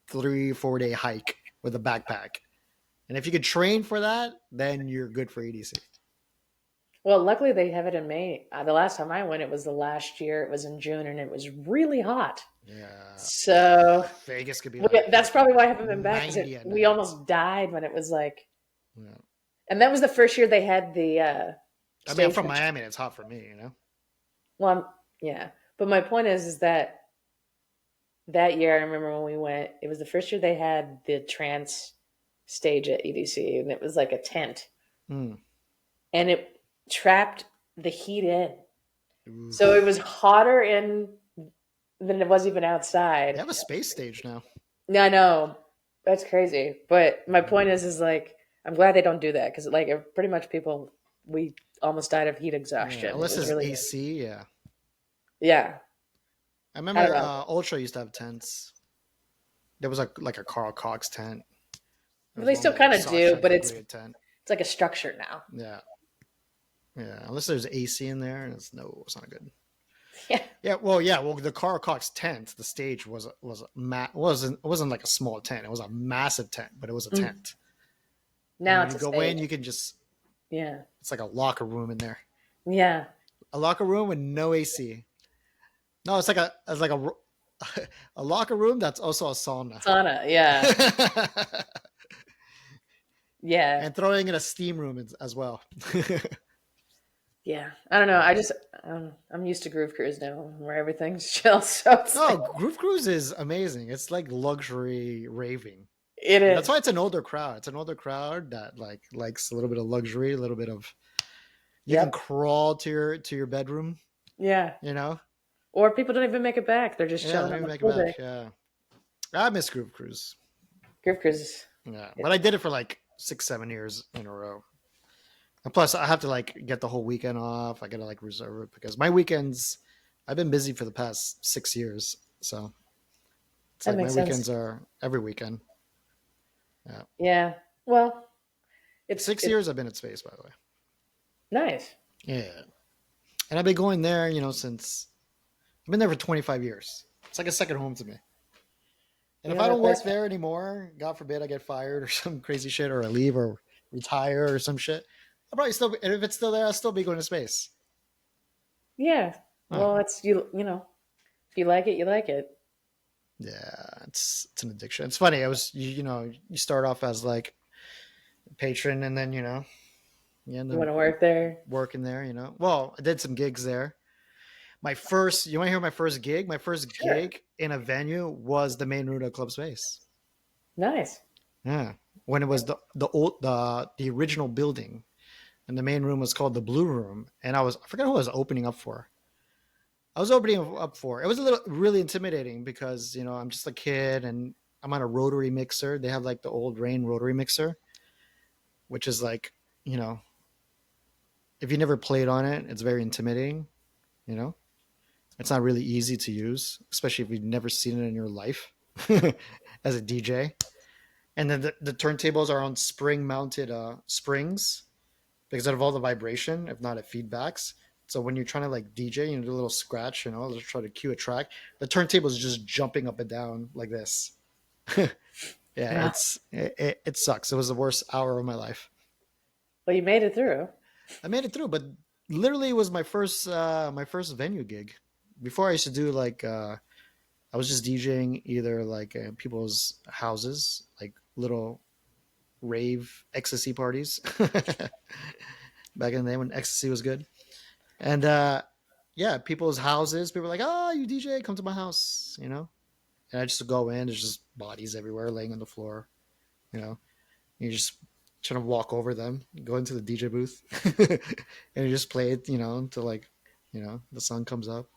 3 4 day hike with a backpack. And if you could train for that, then you're good for EDC. Well, luckily they have it in May. The last time I went, it was the last year. It was in June, and it was really hot. Yeah. So Vegas could be that's like probably why I haven't been back because 90 at we night. almost died when it was like, Yeah. and that was the first year they had the I mean, I'm stage. from Miami and it's hot for me. Well, yeah, but my point is that that year I remember when we went. It was the first year they had the trance stage at EDC, and it was like a tent, Mm. and it trapped the heat in. So it Oof. was hotter in than it was even They outside. have a space stage now. Yeah, I know that's crazy. But my point Mm. is like I'm glad they don't do that because like pretty much people we almost died of heat Yeah, exhaustion. It unless was it's really good. AC. Yeah, Yeah, I I don't remember know. Ultra used to have tents. There was like a Carl Cox tent. There But was they one still with like kind of Sasha do, and but the it's Grid tent. like a structure now. Yeah, yeah. Unless there's AC in there, it's not good. Yeah. Yeah. Well, the Carl Cox tent, the stage wasn't like a small tent. It was a massive tent, but it was a Mm. tent. And Now when it's you a go in, stage. you can just Yeah. it's like a locker room in there. Yeah. A locker room with no AC. No, it's like a locker room that's also a sauna. Sauna. Yeah. Yeah. And throwing in a steam room as well. Yeah. I don't know. Yeah. I'm used to Groove Cruise now where everything's chill. So it's No, like, Groove Cruise is amazing. It's like luxury raving. it And that's is. why it's an older crowd. It's an older crowd that like likes a little bit of luxury, a little bit of you can Yep. crawl to your bedroom, Yeah. you know? Or people don't even make it back. They're just Yeah, chilling let on me the make it pool back. day. Yeah. I miss Groove Cruise. Groove Cruise. Yeah. It, But I did it for like 6 7 years in a row. And plus I have to like get the whole weekend off. I gotta like reserve it because my weekends I've been busy for the past 6 years. So it's that like my makes sense. weekends are every weekend. Yeah. Yeah. Well, Six it's years I've been at space, by the way. nice. Yeah. And I've been going there, since I've been there for 25 years. It's like a second home to me. And You if know I that don't place? work there anymore, God forbid I get fired or some crazy shit, or I leave or retire or some shit, I'll probably still be, and if it's still there, I'll still be going to space. Yeah. Huh. Well, it's you know, if you like it, you like it. Yeah, it's an addiction. It's funny. I was you start off as like a patron, and then you end You up want to work there? working there. Well, I did some gigs there. You want to hear my first gig? My first Sure. gig in a venue was the main room of Club Space. Nice. Yeah, when it was the original building, and the main room was called the Blue Room, and I forgot who I was opening up for. I was opening up for. It was a little really intimidating because I'm just a kid and I'm on a rotary mixer. They have like the old Rain rotary mixer, which is like you know if you never played on it, it's very intimidating. You know, it's not really easy to use, especially if you've never seen it in your life as a DJ. And then the turntables are on spring mounted springs because of all the vibration. If not, it feedbacks. So when you're trying to like DJ, do a little scratch, let's try to cue a track. The turntable is just jumping up and down like this. Yeah, Wow. it sucks. It was the worst hour of my life. Well, you made it through. I made it through, but literally it was my first venue gig. Before I used to do like I was just DJing either like people's houses, like little rave ecstasy parties back in the day when ecstasy was good. And yeah, people's houses, people were like, "Oh, you DJ, come to my house," you know. And I just go in, there's just bodies everywhere laying on the floor, you know. You just trying to walk over them, go into the DJ booth, and you just play it, you know, until like, you know, the sun comes up,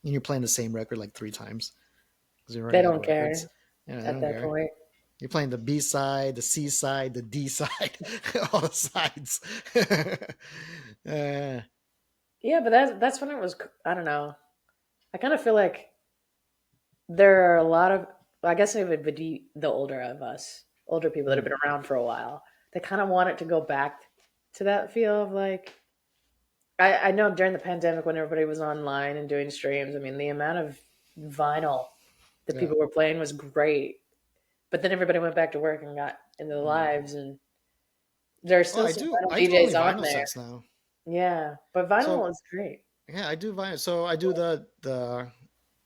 and you're playing the same record like 3 times because you're They running out of don't records. care Yeah, they at don't that care. point. You're playing the B side, the C side, the D side, all the sides. uh, Yeah, but that's when it was. I don't know. I kind of feel like there are a lot of. I guess it would be the older of us, older people that have mm, been around for a while. They kind of want it to go back to that feel of like. I know during the pandemic when everybody was online and doing streams. I mean, the amount of vinyl that yeah. people were playing was great. But then everybody went back to work and got into their Mm. lives, and there are Well, still some vinyl I do only DJs on vinyl there. sets now. Yeah, but vinyl So is great. yeah, I do vinyl. So I do the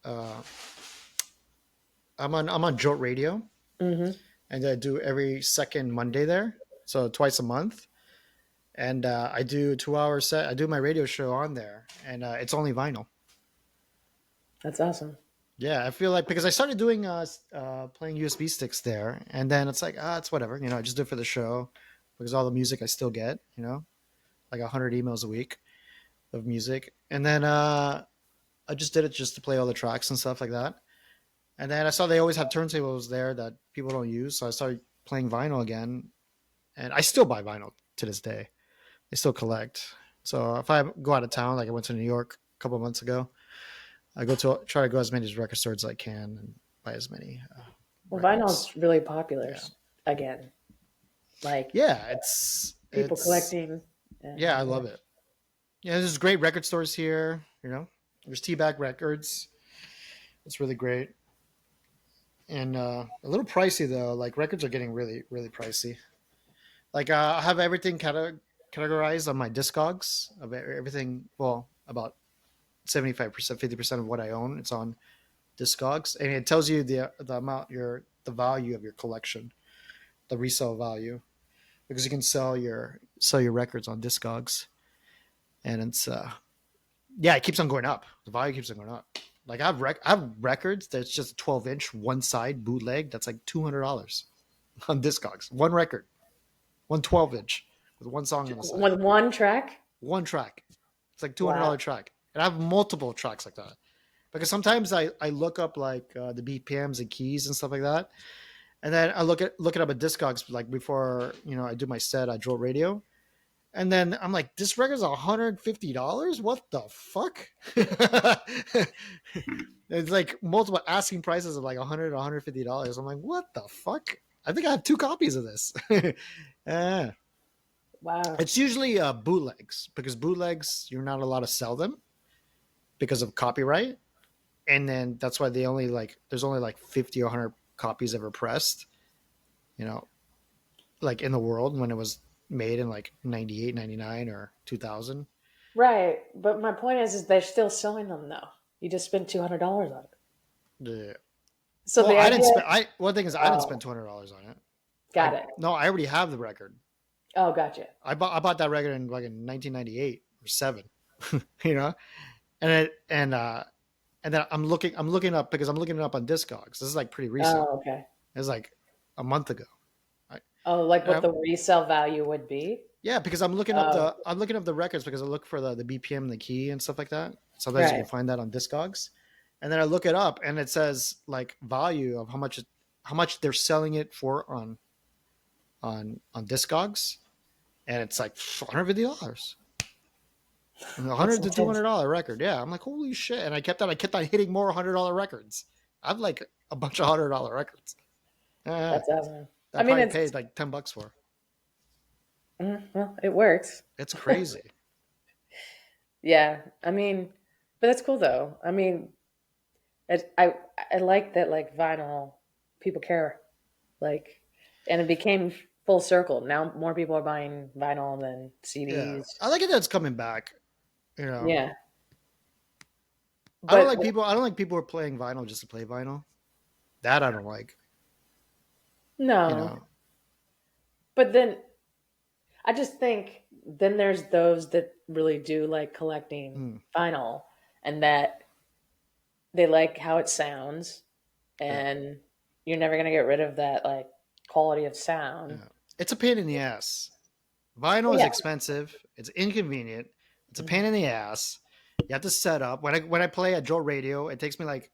uh, I'm on Jolt Radio, Hmm. and I do every second Monday there, so twice a month. And I do 2 hour set. I do my radio show on there, and it's only vinyl. That's awesome. Yeah, I feel like because I started doing playing USB sticks there, and then it's like it's whatever, you know. I just do it for the show because all the music I still get, you know, like 100 emails a week of music, and then I just did it just to play all the tracks and stuff like that. And then I saw they always have turntables there that people don't use, so I started playing vinyl again, and I still buy vinyl to this day. I still collect. So if I go out of town, like I went to New York a couple of months ago, I go to try to go as many record stores as I can and buy as many Well, records. vinyl's really popular Yeah, again. Like yeah, people it's collecting. yeah, I Yeah. love it. Yeah, there's great record stores here. You know, there's T-Back Records. It's really great and a little pricey though. Like records are getting really pricey. Like I have everything categorized on my Discogs of everything. Well, about 75%, 50% of what I own. It's on Discogs, and it tells you the amount the value of your collection, the resale value, because you can sell your records on Discogs, and it's yeah, it keeps on going up. The value keeps on going up. Like I have records that's just a 12-inch one side bootleg that's like $200 on Discogs. One record, one 12-inch with one song on the side, With one track? one track. It's like Wow. $200 track, and I have multiple tracks like that because sometimes I look up like the BPMs and keys and stuff like that, and then I look it up at Discogs like before you know I do my set. I draw radio, and then I'm like, this record's $150. What the fuck? It's like multiple asking prices of like $100 $150. I'm like, what the fuck? I think I have 2 copies of this. Yeah. Wow. It's usually bootlegs because bootlegs you're not allowed to sell them because of copyright, and then that's why they only like there's only like 50 or 100 copies ever pressed. You know, like in the world when it was made in like 98, 99, or 2000. Right. But my point is they're still selling them though. You just spent $200 on it. Yeah. So Well, the I didn't idea. spend. I One thing is I didn't spend Oh, $200 on it. got it. I already have the record. Oh, gotcha. I bought that record in like in 1998 or seven. You know, and then I'm looking up because I'm looking it up on Discogs. This is like pretty recent. Oh, okay. It's like a month ago. Right? Oh, like And what I'm, the resale value would be? yeah, because Oh, I'm looking up the records because I look for the BPM and the key and stuff like that. Sometimes you right. can find that on Discogs, and then I look it up and it says like value of how much they're selling it for on Discogs, and it's like $150. A That's $100 to two intense. hundred dollar record. Yeah, I'm like, holy shit! And I kept on hitting more $100 records. I've like a bunch of $100 records. Yeah, That's awesome. I I mean, probably it's paid like $10 for. well, it works. It's crazy. Yeah. I mean, but that's cool though. I mean, it, I like that like vinyl people care like, and it became full circle. Now more people are buying vinyl than Yeah, CDs. I like it that it's coming back. You know, Yeah, but I don't like people who are playing vinyl just to play vinyl. That I don't like. You no, know, But then I just think then there's those that really do like collecting Mm, vinyl and that they like how it sounds yeah, and you're never going to get rid of that like quality of sound. yeah. It's a pain in the ass. Vinyl Well, is yeah. expensive. It's inconvenient. It's a pain Mhm. in the ass. You have to set up. When I play at Joe Radio, it takes me like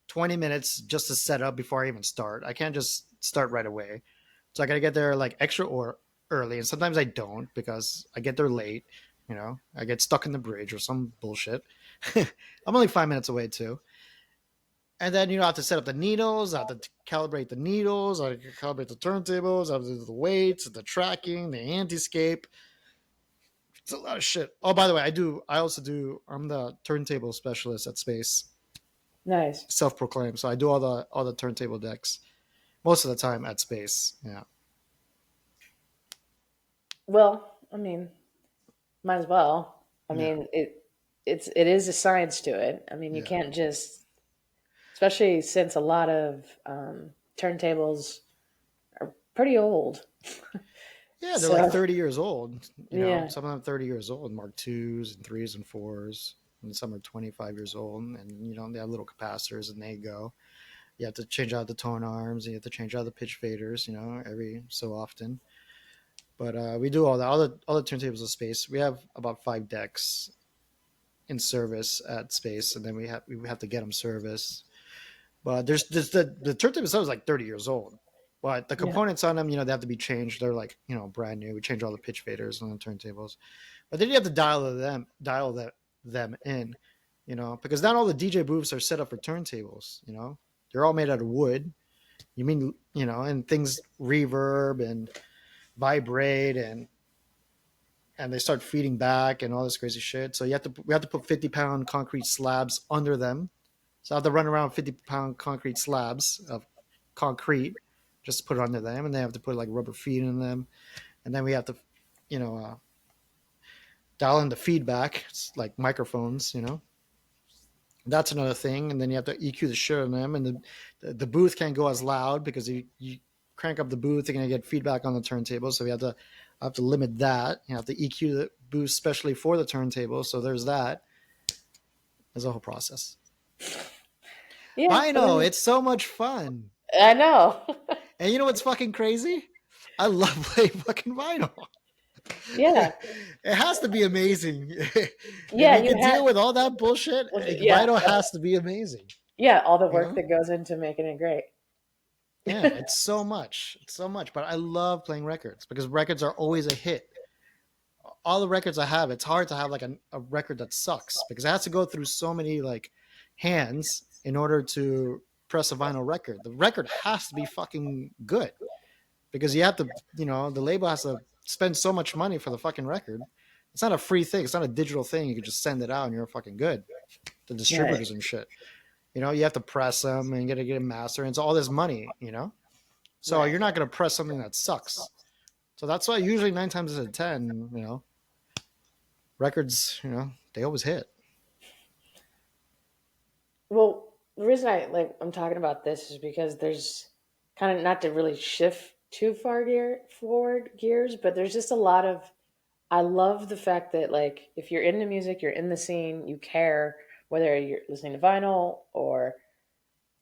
20 minutes just to set up before I even start. I can't just start right away. So I gotta get there like extra or early, and sometimes I don't because I get there late. You know, I get stuck in the bridge or some bullshit. I'm only 5 minutes away too, and then I have to set up the needles. I have to calibrate the needles. I have to calibrate the turntables. I have to do the weights, the tracking, the anti-scape. It's a lot of shit. Oh, by the way, I also do. I'm the turntable specialist at Space, Nice. self-proclaimed. So I do all the turntable decks most of the time at Space. Yeah, Well, I mean, might as well. I yeah, mean, it is a science to it. I mean, you yeah. can't just, especially since a lot of turntables are pretty old. Yeah, they're like So 30 years old. yeah, Some of them 30 years old, Mark twos and threes and fours, and some are 25 years old. And they have little capacitors, and they go. You have to change out the tone arms, and you have to change out the pitch faders. Every so often. But we do all the turntables of Space. We have about 5 decks in service at Space, and then we have to get them serviced. But there's the turntable itself is like 30 years old. But the yeah, components on them, they have to be changed. They're like, brand new. We change all the pitch faders on the turntables. But then you have to dial them in, because not all the DJ booths are set up for turntables. They're all made out of wood. And things reverb and vibrate and they start feeding back and all this crazy shit. So we have to put 50-pound concrete slabs under them. So I have to run around 50-pound concrete slabs of concrete just to put it under them, and they have to put like rubber feet in them, and then we have to, you know, uh, dial in the feedback. It's like microphones. That's another thing, and then you have to EQ the shit on them, and the booth can't go as loud because you crank up the booth, you're gonna get feedback on the turntable. So we have to limit that. You have to EQ the booth especially for the turntable. So there's that. There's a whole process. yeah. I But I know mean, it's so much fun. I know. And you know what's fucking crazy? I love playing fucking vinyl. Yeah, It has to be amazing. If yeah. you You can had, deal with all that bullshit, yeah, vinyl has to be amazing. yeah. All the You work know? that goes into making it great. Yeah, it's so much. It's so much. But I love playing records because records are always a hit. All the records I have, it's hard to have like a record that sucks because it has to go through so many like hands in order to press a vinyl record. The record has to be fucking good because you have to, the label has to spend so much money for the fucking record. It's not a free thing. It's not a digital thing. You can just send it out and you're fucking good. The Right, distributors and shit. You have to press them and you got to get a master. And it's all this money. So right. you're not going to press something that sucks. So that's why usually 9 times out of 10, records, they always hit. Well, the reason I'm talking about this is because there's kind of not to really shift too far forward gears, but there's just a lot of I love the fact that like if you're into music, you're in the scene, you care whether you're listening to vinyl or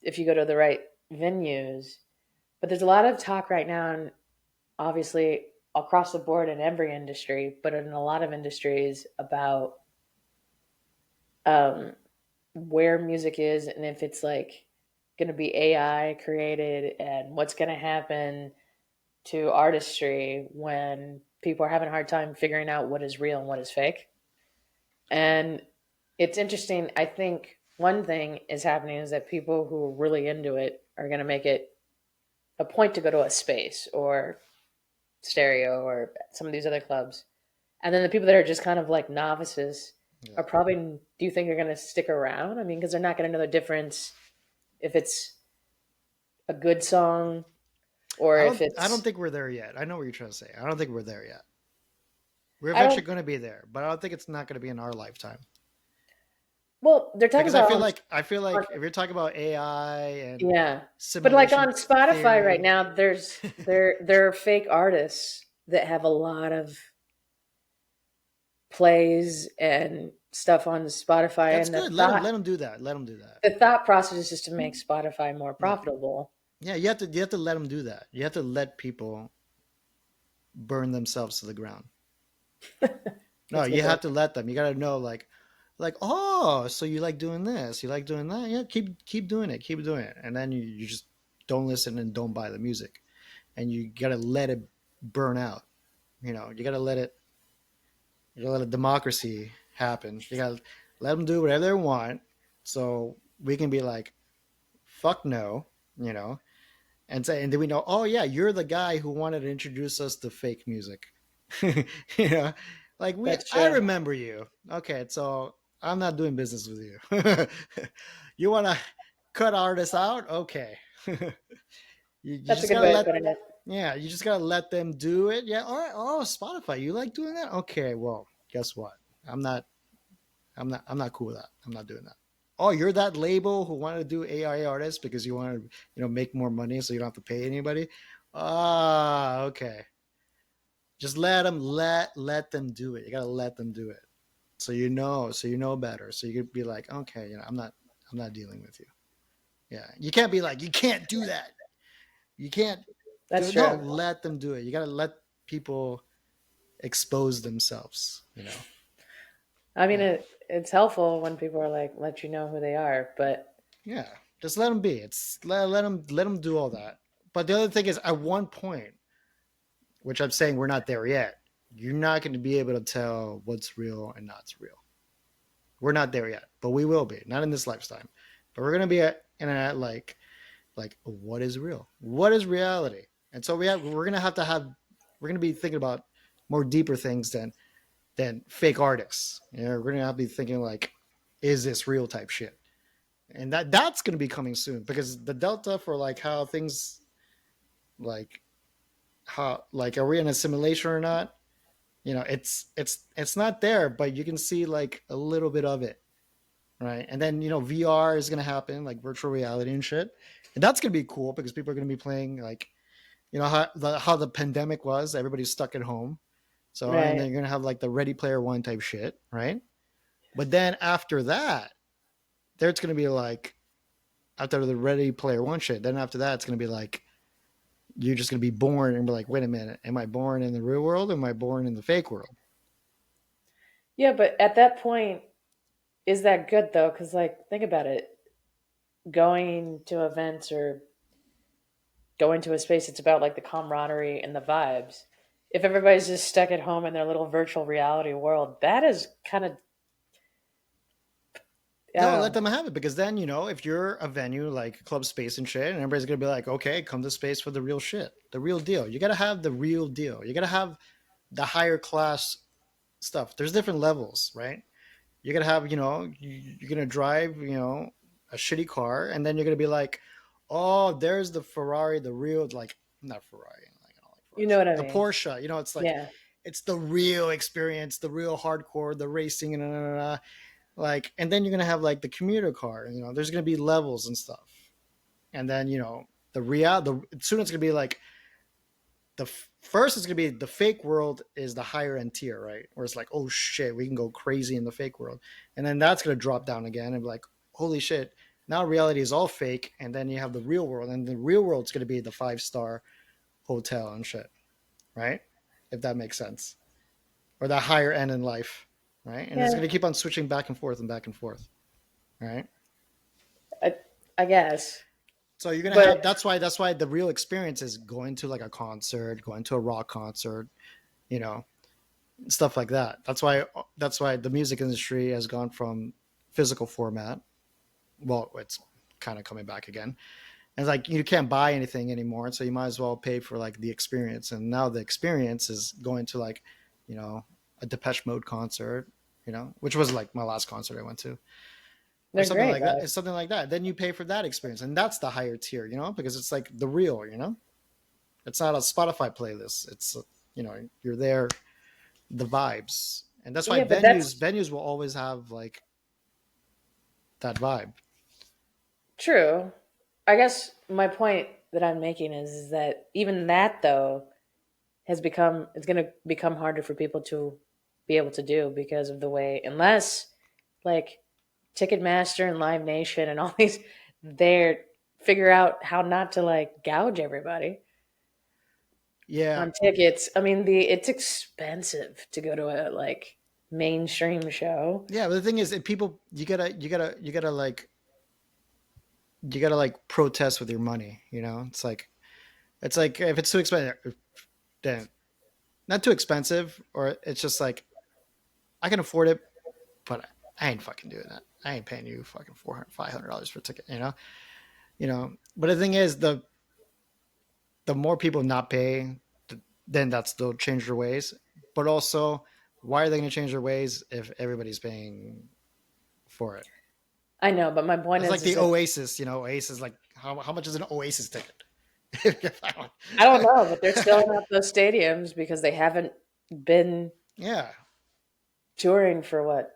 if you go to the right venues. But there's a lot of talk right now, and obviously across the board in every industry, but in a lot of industries about um, where music is and if it's like going to be AI created and what's going to happen to artistry when people are having a hard time figuring out what is real and what is fake. And it's interesting. I think one thing is happening is that people who are really into it are going to make it a point to go to a space or stereo or some of these other clubs. And then the people that are just kind of like novices Yeah. are probably, do you think they're going to stick around? I mean, because they're not going to know the difference if it's a good song or if I don't it's, think we're there yet. I know what you're trying to say. I don't think we're there yet. We're I eventually don't, going to be there, but I don't think it's not going to be in our lifetime. well, they're talking Because I about feel on, like I feel like if you're talking about AI and yeah. But like simulation on Spotify right theory, now, there are fake artists that have a lot of plays and stuff on Spotify, That's and good. Let them do that. Let them do that. the thought process is just to make Spotify more Yeah, profitable. yeah. You have to let them do that. You have to let people burn themselves to the ground. No, That's a you good one. have to let them. You got to know, like, oh, so you like doing this, you like doing that. Yeah, keep doing it, keep doing it, and then you just don't listen and don't buy the music, and you got to let it burn out. You got to let it. You got to let a democracy happen. You got to let them do whatever they want, so we can be like, fuck no, you know, and then we know, oh yeah, you're the guy who wanted to introduce us to fake music. you know, like That's I true. remember you. Okay, so I'm not doing business with you. You want to cut artists out? Okay. You That's a just good gotta way of let, putting it. yeah, you just gotta let them do it. Yeah, all right. Oh, Spotify, you like doing that? Okay, well, guess what? I'm not I'm not cool with that. I'm not doing that. Oh, you're that label who wanted to do AI artists because you want to, make more money so you don't have to pay anybody. Ah, okay. Just let them do it. You gotta let them do it. So you know better. So you could be like, okay, I'm not dealing with you. Yeah. You can't be like, you can't do that. You can't do That's it. No, true. let them do it. You gotta let people expose themselves, I mean, Yeah. it's helpful when people are like, let you know who they are, but Yeah, just let them be. It's let them do all that. But the other thing is, at one point, which I'm saying we're not there yet, you're not going to be able to tell what's real and not real. We're not there yet, but we will be. Not in this lifetime, but we're going to be at like what is real? What is reality? And so we're going to have we're going to be thinking about more deeper things than fake artists. We're going to have to be thinking like, is this real type shit? And that's going to be coming soon because the delta for like how things like how like are we in a simulation or not, it's not there, but you can see like a little bit of it, right? And then VR is going to happen, like virtual reality and shit, and that's going to be cool because people are going to be playing like how the pandemic was, everybody's stuck at home. So and then right. you're going to have like the Ready Player One type shit, right? But then after that, there's going to be like after the Ready Player One shit, then after that, it's going to be like you're just going to be born and be like, wait a minute, am I born in the real world? Or am I born in the fake world? Yeah, but at that point, is that good though? Because, like, think about it. Going to events or going to a space, it's about like the camaraderie and the vibes. If everybody's just stuck at home in their little virtual reality world, that is kind of, I No, don't let know. them have it because then if you're a venue like Club Space and shit, and everybody's gonna be like, okay, come to Space for the real shit, the real deal. You gotta have the real deal. You gotta have the higher class stuff. There's different levels, right? You're gonna have, you're gonna drive, a shitty car, and then you're gonna be like, oh, there's the Ferrari, the real, like, not Ferrari, like I don't like You Ferraris, know what I the mean? Porsche. It's like Yeah. it's the real experience, the real hardcore, the racing, and like, and then you're gonna have like the commuter car. There's gonna be levels and stuff, and then the soon it's gonna be like first it's gonna be the fake world is the higher end tier, right? Where it's like, oh shit, we can go crazy in the fake world, and then that's gonna drop down again and be like, holy shit, now reality is all fake, and then you have the real world, and the real world's gonna be the 5-star hotel and shit, right? If that makes sense, or the higher end in life, right? And it's Yeah. gonna keep on switching back and forth and back and forth, right? I, I guess. So you're gonna But have that's why the real experience is going to like a concert, going to a rock concert, you know, stuff like that. That's why the music industry has gone from physical format. Well, it's kind of coming back again. And it's like you can't buy anything anymore, so you might as well pay for like the experience. And now the experience is going to like, you know, a Depeche Mode concert, which was like my last concert I went to, or they're something great, like that. though. It's something like that. Then you pay for that experience, and that's the higher tier, because it's like the real, It's not a Spotify playlist. It's you're there, the vibes, and that's why Yeah, but venues that's venues will always have like that vibe. true. I guess my point that I'm making is that even that, though, has become it's going to become harder for people to be able to do because of the way, unless like Ticketmaster and Live Nation and all these, they figure out how not to like gouge everybody Yeah, on tickets. I mean, the it's expensive to go to a like mainstream show. yeah. But the thing is, if people, you gotta like protest with your money. You know, it's like if it's too expensive, then not too expensive, or it's just like I can afford it, but I ain't fucking doing that. I ain't paying you fucking $400, $500 for a ticket. You know. But the thing is, the more people not pay, then that's they'll change their ways. But also, why are they going to change their ways if everybody's paying for it? I know, but my point It's like is the that Oasis. You know, Oasis like how much is an Oasis ticket? I don't know, but they're filling up those stadiums because they haven't been Yeah, touring for what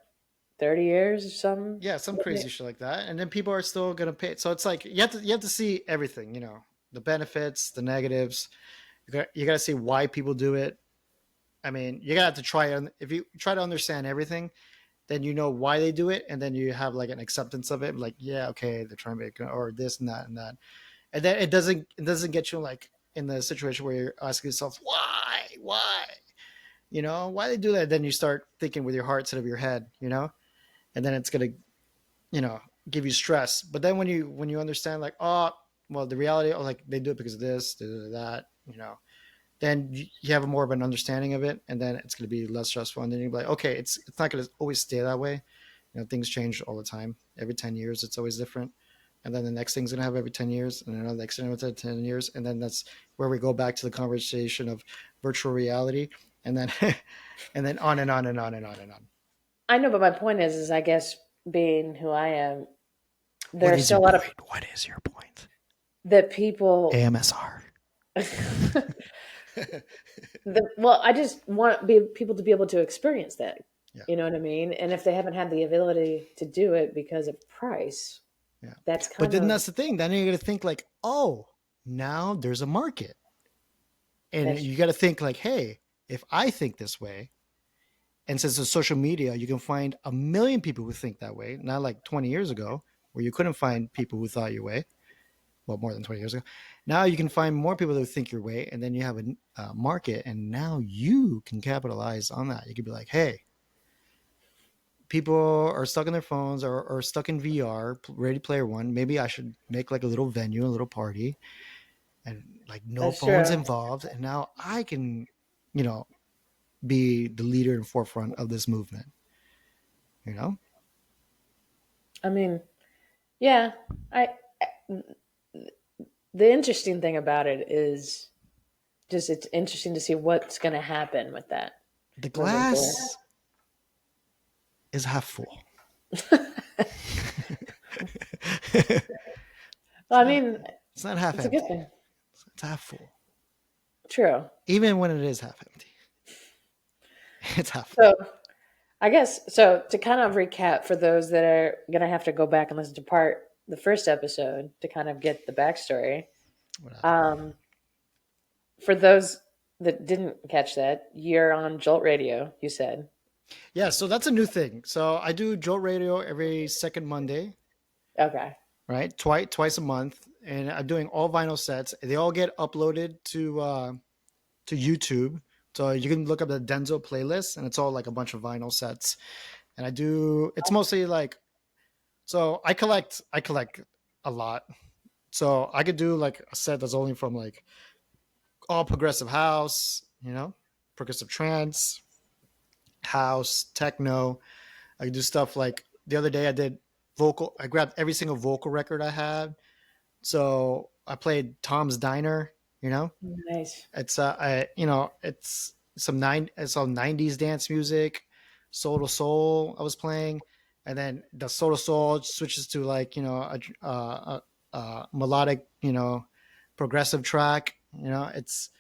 30 years or something. yeah, some crazy shit like that, and then people are still gonna pay. So it's like you have to see everything. You know, the benefits, the negatives. You got to see why people do it. I mean, you got to have to try and if you try to understand everything, then you know why they do it, and then you have like an acceptance of it. Like, yeah, okay, they're trying to make or this and that and that, and then it doesn't get you like in the situation where you're asking yourself why, you know, why they do that. Then you start thinking with your heart instead of your head, you know, and then it's gonna, you know, give you stress. But then when you understand like, oh, well, the reality, oh, like they do it because of this, they do that, you know, then you have more of an understanding of it, and then it's going to be less stressful. And then you're like, okay, it's not going to always stay that way. You know, things change all the time. Every 10 years, it's always different. And then the next thing's going to have every 10 years, and another next thing every 10 years, and then that's where we go back to the conversation of virtual reality, and then and then on and on and on and on and on. I know, but my point is I guess being who I am, there What are is still your a lot of point? What is your point? that people. AMSR. Well, I just want people to be able to experience that. Yeah, You know what I mean? And if they haven't had the ability to do it because of price, yeah. that's But kind then of that's the thing. Then you're going to think like, oh, now there's a market. And that's you got to think like, hey, if I think this way, and since it's social media, you can find a million people who think that way. Not like 20 years ago, where you couldn't find people who thought your way. Well, more than 20 years ago. Now you can find more people who think your way, and then you have a market, and now you can capitalize on that. You could be like, hey, people are stuck on their phones or stuck in VR, Ready Player One. Maybe I should make like a little venue, a little party, and like no that's phones true. involved. And now I can, you know, be the leader and forefront of this movement. You know, I mean, yeah, I the interesting thing about it is just it's interesting to see what's going to happen with that the moving forward. glass is half full. it's Well, I not. mean, It's not half it's a good empty. thing. It's half full. True. Even when it is half empty, it's half full. So I guess so. To kind of recap for those that are going to have to go back and listen to the first episode to kind of get the backstory. What happened? Um, for those that didn't catch that, you're on Jolt Radio. You said Yeah, so that's a new thing. So I do Jolt Radio every second Monday, okay. right? Twice a month, and I'm doing all vinyl sets. They all get uploaded to YouTube. So you can look up the Denzo playlist, and it's all like a bunch of vinyl sets. And I do. It's mostly like so. I collect a lot. So I could do like a set that's only from like all progressive house, you know, progressive trance, house, techno. I could do stuff like the other day I did vocal. I grabbed every single vocal record I had. So I played Tom's Diner. You know, Nice. it's you know, it's some '90s dance music, soul to soul. I was playing, and then the soul to soul switches to like you know a melodic, you know, progressive track. You know, it's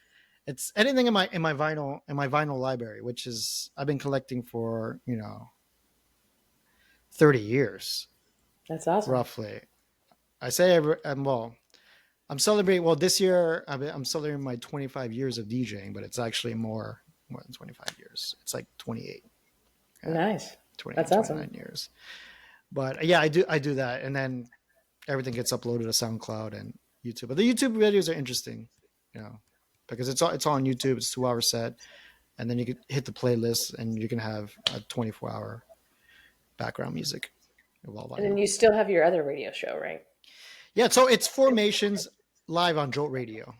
anything in my vinyl library, which is I've been collecting for 30 years That's awesome. roughly. I say every well, I'm celebrating. Well, this year I'm celebrating my 25 years of DJing, but it's actually more than 25 years. It's like 28. Yeah, Nice. 28, That's awesome. 29 years. But yeah, I do that, and then everything gets uploaded to SoundCloud and YouTube. But the YouTube videos are interesting, you know, because it's all on YouTube. It's 2 hour set, and then you can hit the playlist, and you can have a 24-hour background music while And then volume. you still have your other radio show, right? Yeah, so it's Formations live on Jolt Radio.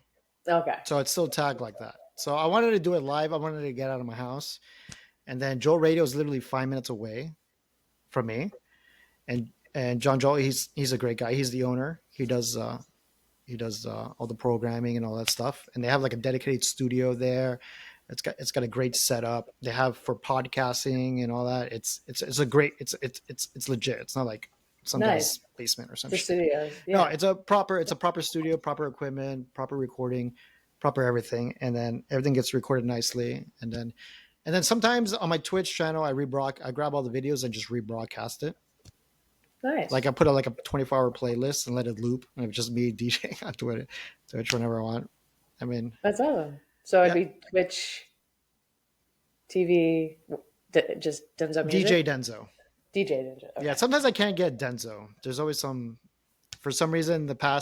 Okay. So it's still tagged like that. So I wanted to do it live. I wanted to get out of my house, and then Jolt Radio is literally 5 minutes away from me. And John Joel, he's a great guy. He's the owner. He does all the programming and all that stuff. And they have like a dedicated studio there. It's got a great setup. They have for podcasting and all that. It's a great it's legit. It's not like some Nice. guy's basement or some The shit. studios. No, Yeah. it's a proper studio, proper equipment, proper recording, proper everything, and then everything gets recorded nicely. And then sometimes on my Twitch channel, I grab all the videos and just rebroadcast it. Like Nice. I put like a 24-hour playlist and let it loop, and it's just me DJing on Twitch whenever I want. I mean, That's awesome. So it'd yeah, be Twitch TV, just Denzo DJ Music? Denzo. DJ Denzo. Yeah, Okay. sometimes I can't get Denzo. There's always for some reason, I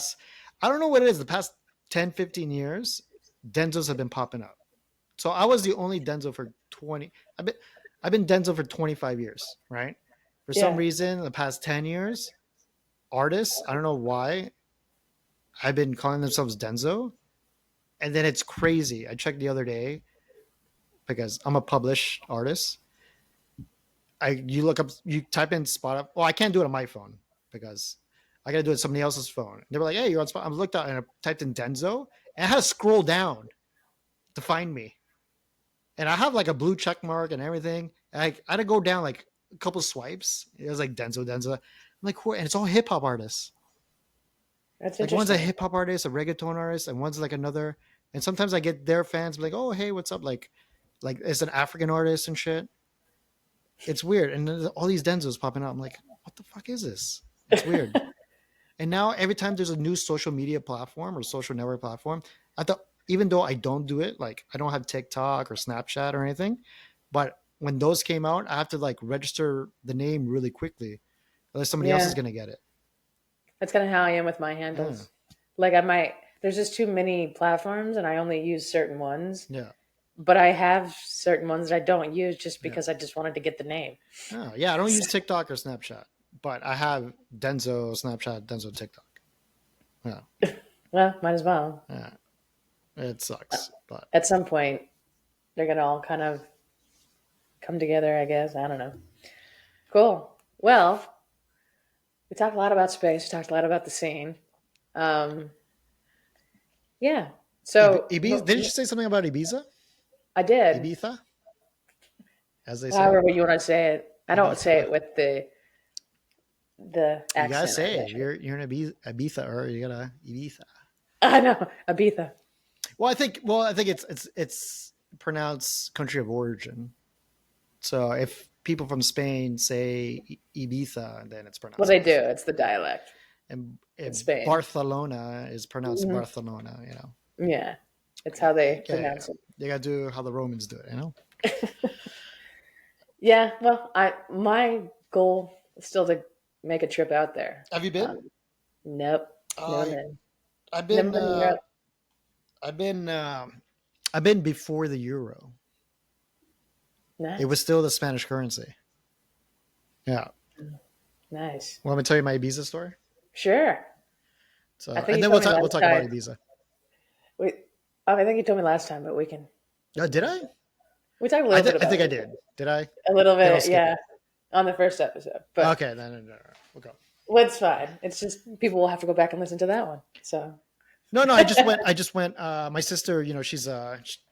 don't know what it is, the past 10, 15 years, Denzos have been popping up. So I was the only Denzo for 20. I've been Denzo for 25 years, right? For some Yeah. reason, the past 10 years, artists, I don't know why, I've been calling themselves Denzo. And then it's crazy. I checked the other day because I'm a published artist. You type in Spotify. Well, I can't do it on my phone because I got to do it on somebody else's phone. They were like, "Hey, you're on Spotify." I looked out and I typed in Denzo, and I had to scroll down to find me. And I have like a blue check mark and everything. And I had to go down like a couple swipes. It was like Denzo, Denzo. I'm like, cool. And it's all hip hop artists. That's Like one's a interesting. hip hop artist, a reggaeton artist, and one's like another. And sometimes I get their fans like, "Oh, hey, what's up?" Like it's an African artist and shit. It's weird, and there's all these Denzos popping up. I'm like, what the fuck is this? It's weird. And now every time there's a new social media platform or social network platform, I thought even though I don't do it, like I don't have TikTok or Snapchat or anything, but when those came out, I have to like register the name really quickly, unless somebody else is Yeah. gonna get it. That's kind of how I am with my Yeah, handles. Like I might, there's just too many platforms and I only use certain ones, yeah, but I have certain ones that I don't use just yeah. because I just wanted to get the name. Oh, yeah. I don't use TikTok or Snapchat, but I have Denzo Snapchat, Denzo TikTok. Yeah, Well, might as well. yeah. It sucks, but At some point, they're going to all kind of come together, I guess. I don't know. Cool. Well, we talked a lot about space. We talked a lot about the scene. Um, yeah. So Ibiza. Didn't you say something about Ibiza? I did. Ibiza, as they say. However you want to say it. I don't say Ibiza. it with the You gotta accent. I say it. guess. You're an Ibiza, or you gotta Ibiza. I know. Ibiza. Well, I think it's pronounced country of origin. So if people from Spain say Ibiza, then it's Well, pronounced they do. Ibiza. It's the dialect And in if Spain. Barcelona is pronounced Hmm. Barcelona, Yeah. It's how they yeah. pronounce it. You gotta do how the Romans do it. Yeah. Well, my goal is still to make a trip out there. Have you been? Nope. Never I been. I've Never been been to Europe. I've been I've been before the euro. It was Nice. still the Spanish currency. Yeah. Nice. Want me to tell you my Ibiza story? Sure. So, I think and you then told me we'll last talk about time. Ibiza. We, I think you told me last time, but we can. Did I? We talked a little bit I about think I it. did. Did I? A little Then I'll bit, skip yeah, it. on the first episode. But Okay, no. We'll go. well, it's fine. It's just people will have to go back and listen to that one. So No. I just went. My sister,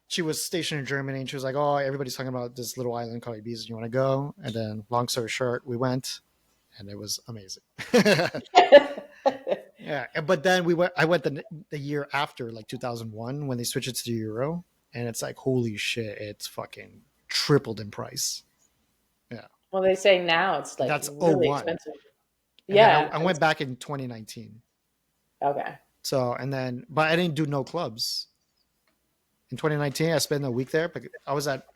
she was stationed in Germany, and she was like, "Oh, everybody's talking about this little island called Ibiza. You want to go?" And then, long story short, we went, and it was amazing. Yeah, but then we went. I went the year after, like 2001, when they switched it to the euro, and it's like, holy shit, it's fucking tripled in price. Yeah, well, they say now it's like that's really '01, expensive. and then Yeah. I went back in 2019. Okay. So and then, but I didn't do no clubs in 2019. I spent a week there. But I was at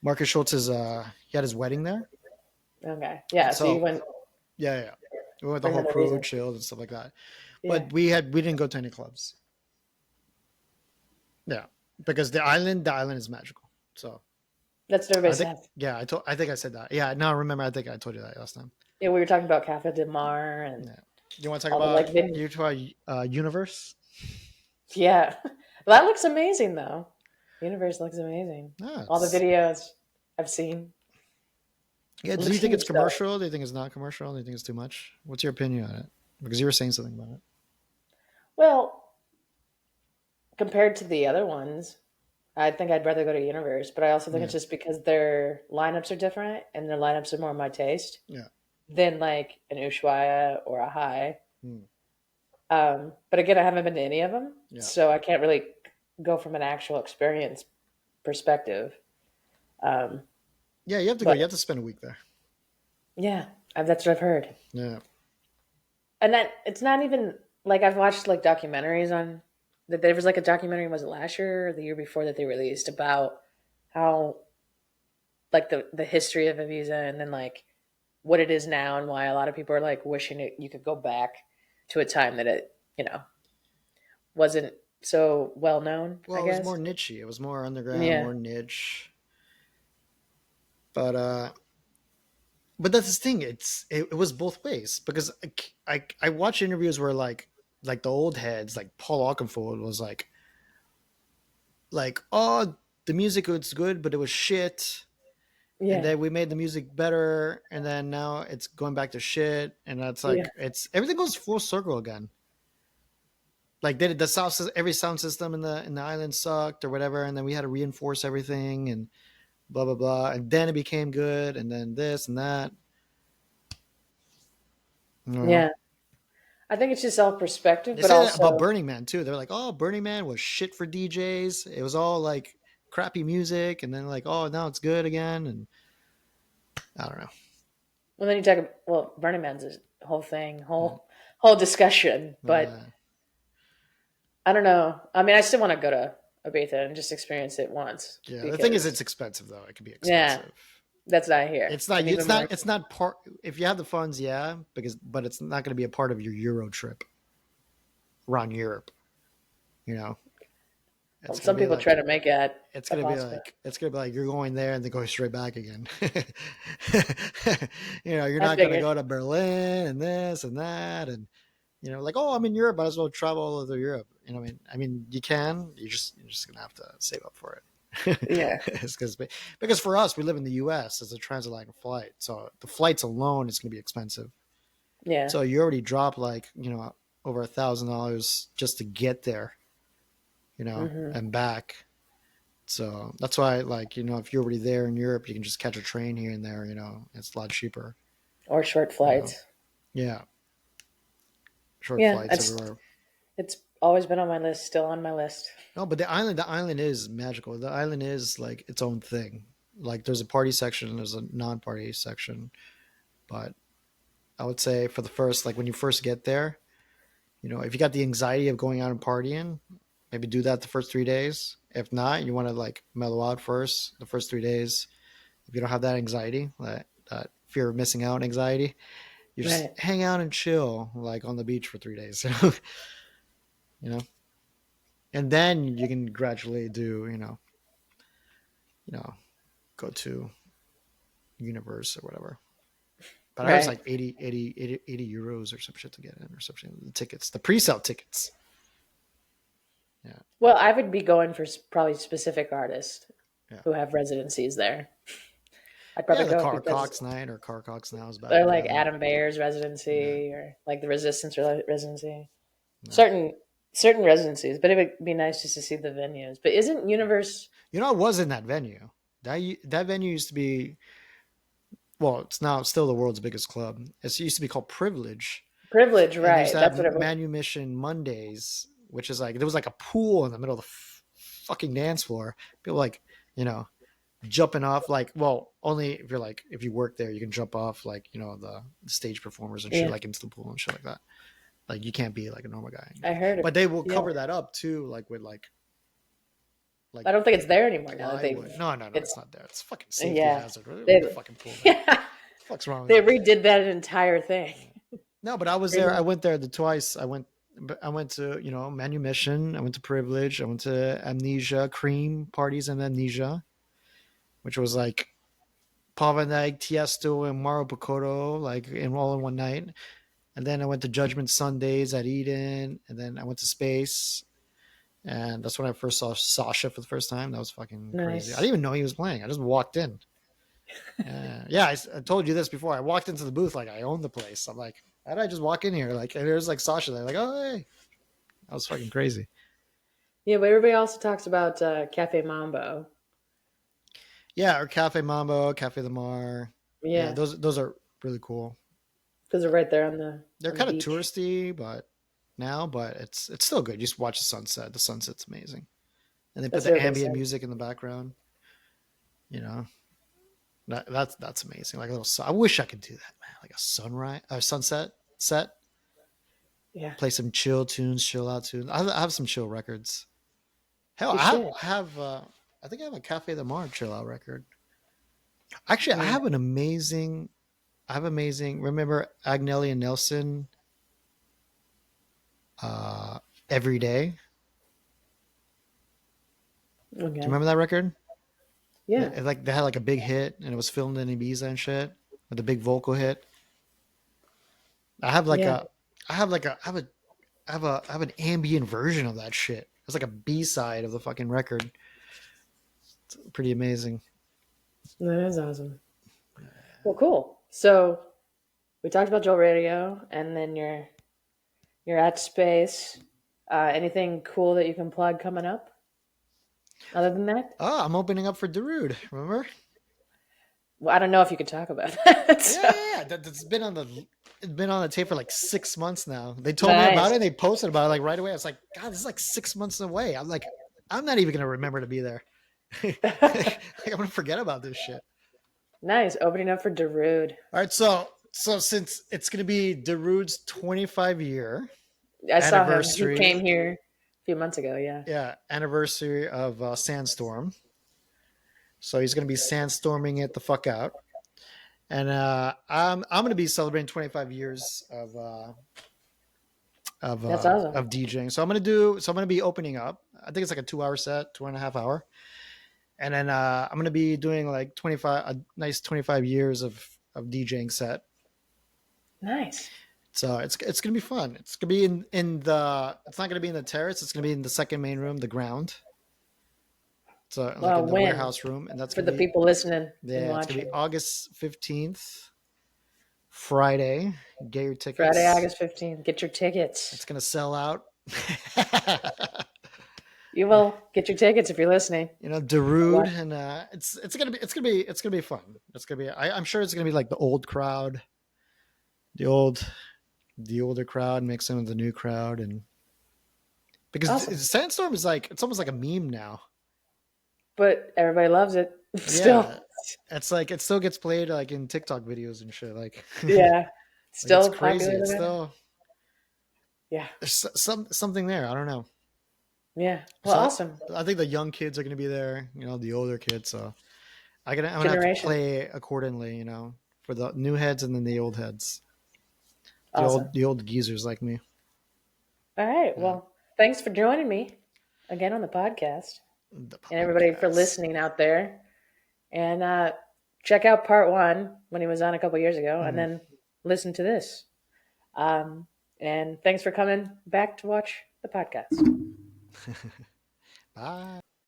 Marcus Schultz's. He had his wedding there, Okay. and Yeah. So you so went yeah, yeah, we went for the whole another crew, reason. chilled and stuff like that. Yeah. But we didn't go to any clubs. Yeah, because the island is magical. So That's what I everybody think says. I think I said that. Yeah, now I remember. I think I told you that last time. Yeah, we were talking about Cafe de Mar and Yeah. You want to talk all the about like vid- you talk universe? Yeah. That looks amazing though. Universe looks amazing. No, All the it's videos I've seen. yeah. It Do looks you think it's huge though. commercial? Do you think it's not commercial? Do you think it's too much? What's your opinion on it? Because you were saying something about it. Well, compared to the other ones, I think I'd rather go to Universe, but I also think Yeah, it's just because their lineups are different and their lineups are more my taste yeah, than like an Ushuaia or a High. mm, But again, I haven't been to any of them, yeah, so I can't really go from an actual experience perspective. Um, yeah. You have to go. but You have to spend a week there. yeah, that's what I've heard. Yeah, And that it's not even like I've watched like documentaries on that. There was like a documentary, was it last year or the year before, that they released about how like the history of Ibiza and then like what it is now and why a lot of people are like wishing you could go back to a time that it wasn't so well known, I well, it was more guess. nichey. It was more underground, Yeah, more niche. But that's the thing. It was both ways because I watch interviews where like the old heads like Paul Oakenfold was like oh the music was good but it was shit, and yeah, then we made the music better and then now it's going back to shit, and that's yeah, like it's everything goes full circle again. Like they did the every sound system in the island sucked or whatever, and then we had to reinforce everything and blah blah blah, and then it became good, and then this and that. You know, yeah. I think it's just all perspective, they but say that about also Burning Man too. They're like, oh, Burning Man was shit for DJs. It was all like crappy music, and then like, oh, now it's good again, and I don't know. well, then you talk. Well, Burning Man's a whole thing, Yeah. whole discussion, but Uh, I don't know. I mean, I still want to go to Ibiza and just experience it once yeah, the thing is, because it's expensive though. It can be yeah, expensive. that's what I hear, It's not. and It's even not. more. It's not part. If you have the funds, yeah, but it's not going to be a part of your Euro trip around Europe. You know, Well, it's going some to be people like try to make it it's a going to be possibility. like it's going to be like you're going there and then going straight back again. You're I not going to figured. go to Berlin and this and that, and like, oh, I'm in Europe, might as well travel all over Europe. I mean, you can. You're just going to have to save up for it. Yeah, It's because for us, we live in the U.S. It's a transatlantic flight, so the flights alone is going to be expensive. yeah, So you already drop like over $1,000 just to get there, hmm and back. So that's why, like, if you're already there in Europe, you can just catch a train here and there. It's a lot cheaper. or short You know, flights. yeah, short Yeah, flights everywhere. it's always been on my list, still on my list. No, but the island is magical. The island is like its own thing. Like there's a party section and there's a non-party section. But I would say for the first, like when you first get there, if you got the anxiety of going out and partying, maybe do that the first 3 days. If not, you want to like mellow out first the first 3 days. If you don't have that anxiety, that fear of missing out anxiety, you just Right. hang out and chill like on the beach for 3 days. you know, and then you can gradually do you know go to universe or whatever. But I was Right. like 80 euros or some shit to get in or something. The tickets, the pre-sale tickets. Yeah, Well, I would be going for probably specific artists yeah, who have residencies there. I'd yeah. probably The go Car because Cox night or Car Cox now is back they're like again. Adam Bayer's Yeah, residency or like the Resistance residency. yeah. Certain residencies, but it would be nice just to see the venues. But isn't Universe I was in that venue. That venue used to be, well, it's now still the world's biggest club. It used to be called Privilege, Privilege? and they used Right. to That's have what it was. Manumission Mondays, which is like there was like a pool in the middle of the fucking dance floor. People like you know jumping off, like, well, only if you work there you can jump off, like the stage performers and shit, Yeah. like into the pool and shit like that. Like you can't be like a normal guy. I heard But it. they will Yeah. cover that up too, like with like I don't think it's there anymore now that they've. plywood. No, no, no, It's it's not there. It's a fucking safety yeah. hazard. What They the fucking pool, man? yeah. What the fuck's wrong with They you? redid that entire thing. No, but I was there. I went there the twice. I went to manumission. I went to privilege. I went to amnesia cream parties and amnesia, which was like Pava Night, Tiesto, and Mario Picotto, like in all in one night. And then I went to Judgment Sundays at Eden, and then I went to Space, and that's when I first saw Sasha for the first time. That was fucking crazy. I Nice. didn't even know he was playing. I just walked in. Yeah, I told you this before. I walked into the booth like I owned the place. I'm like, how did I just walk in here? Like, and there's like Sasha there. Like, oh hey, that was fucking crazy. Yeah, but everybody also talks about Cafe Mambo. Yeah, or Cafe Mambo, Cafe Lamar. Yeah, Yeah, those are really cool. because they're right there They're on the kind of beach. touristy, but it's still good. You just watch the sunset. The sunset's amazing, and they put That's the what they ambient said. music in the background. You know, that's amazing. Like a little. I wish I could do that, man. Like a sunrise or sunset set. Yeah, Play some chill tunes, chill out tunes. I have some chill records. Hell, you should. I have. I think I have a Cafe the Mar chill out record. Actually, I Yeah. have an amazing. I have amazing. Remember Agnelli and Nelson? Uh, Every day. Do you Okay. remember that record? Yeah. Like they had like a big hit, and it was filmed in Ibiza and shit with a big vocal hit. I have like Yeah. a, I have like a, I have a, I have an ambient version of that shit. It's like a B side of the fucking record. It's pretty amazing. That is awesome. Well, cool. So we talked about Joel Radio, and then you're at Space. Anything cool that you can plug coming up? Other than that, Oh, I'm opening up for Darude. Remember? well, I don't know if you could talk about that. Yeah, So yeah, yeah. That's been on the it's been on the tape for like 6 months now. They told me about nice. it. And they posted about it like right away. I was like, God, this is like 6 months away. I'm like, I'm not even gonna remember to be there. Like, I'm gonna forget about this shit. Nice opening up for Darude. All right, so since it's gonna be Darude's 25-year I saw him. He anniversary, came here a few months ago. Yeah. yeah, anniversary of Sandstorm. So he's gonna be sandstorming it the fuck out, and I'm gonna be celebrating 25 years That's awesome. of DJing. So I'm gonna be opening up. I think it's like a 2 hour set, 2.5 hour, and then I'm gonna be doing like 25 a nice 25 years of DJing set. Nice. So it's gonna be fun. It's gonna be in the. It's not gonna be in the terrace. It's gonna be in the second main room, the ground. So like Well, in the when warehouse room, and that's for gonna the be people listening and yeah. It's gonna be watching, August 15th, Friday. Get your Friday, tickets. August 15th. Get your tickets. It's gonna sell out. You will get your tickets if you're listening. Darude, What? and it's gonna be fun. It's gonna be. I'm sure it's gonna be like the old crowd, the old the older crowd mixed in with the new crowd, and because Awesome. Sandstorm is like it's almost like a meme now. But everybody loves it still. Yeah, it's like it still gets played like in TikTok videos and shit. Like, Yeah. like it's Still crazy. popular It's today. still Yeah. there's something there. I don't know. Yeah. Well, So awesome. I think the young kids are gonna be there. The older kids. So I'm gonna have to Generation. play accordingly. For the new heads and then the old heads. Awesome. The old geezers like me. All right. Yeah. Well, thanks for joining me again on the podcast The and everybody for podcast. listening out there. And check out part one when he was on a couple years ago and Mhm. then listen to this. And thanks for coming back to watch the podcast. Bye.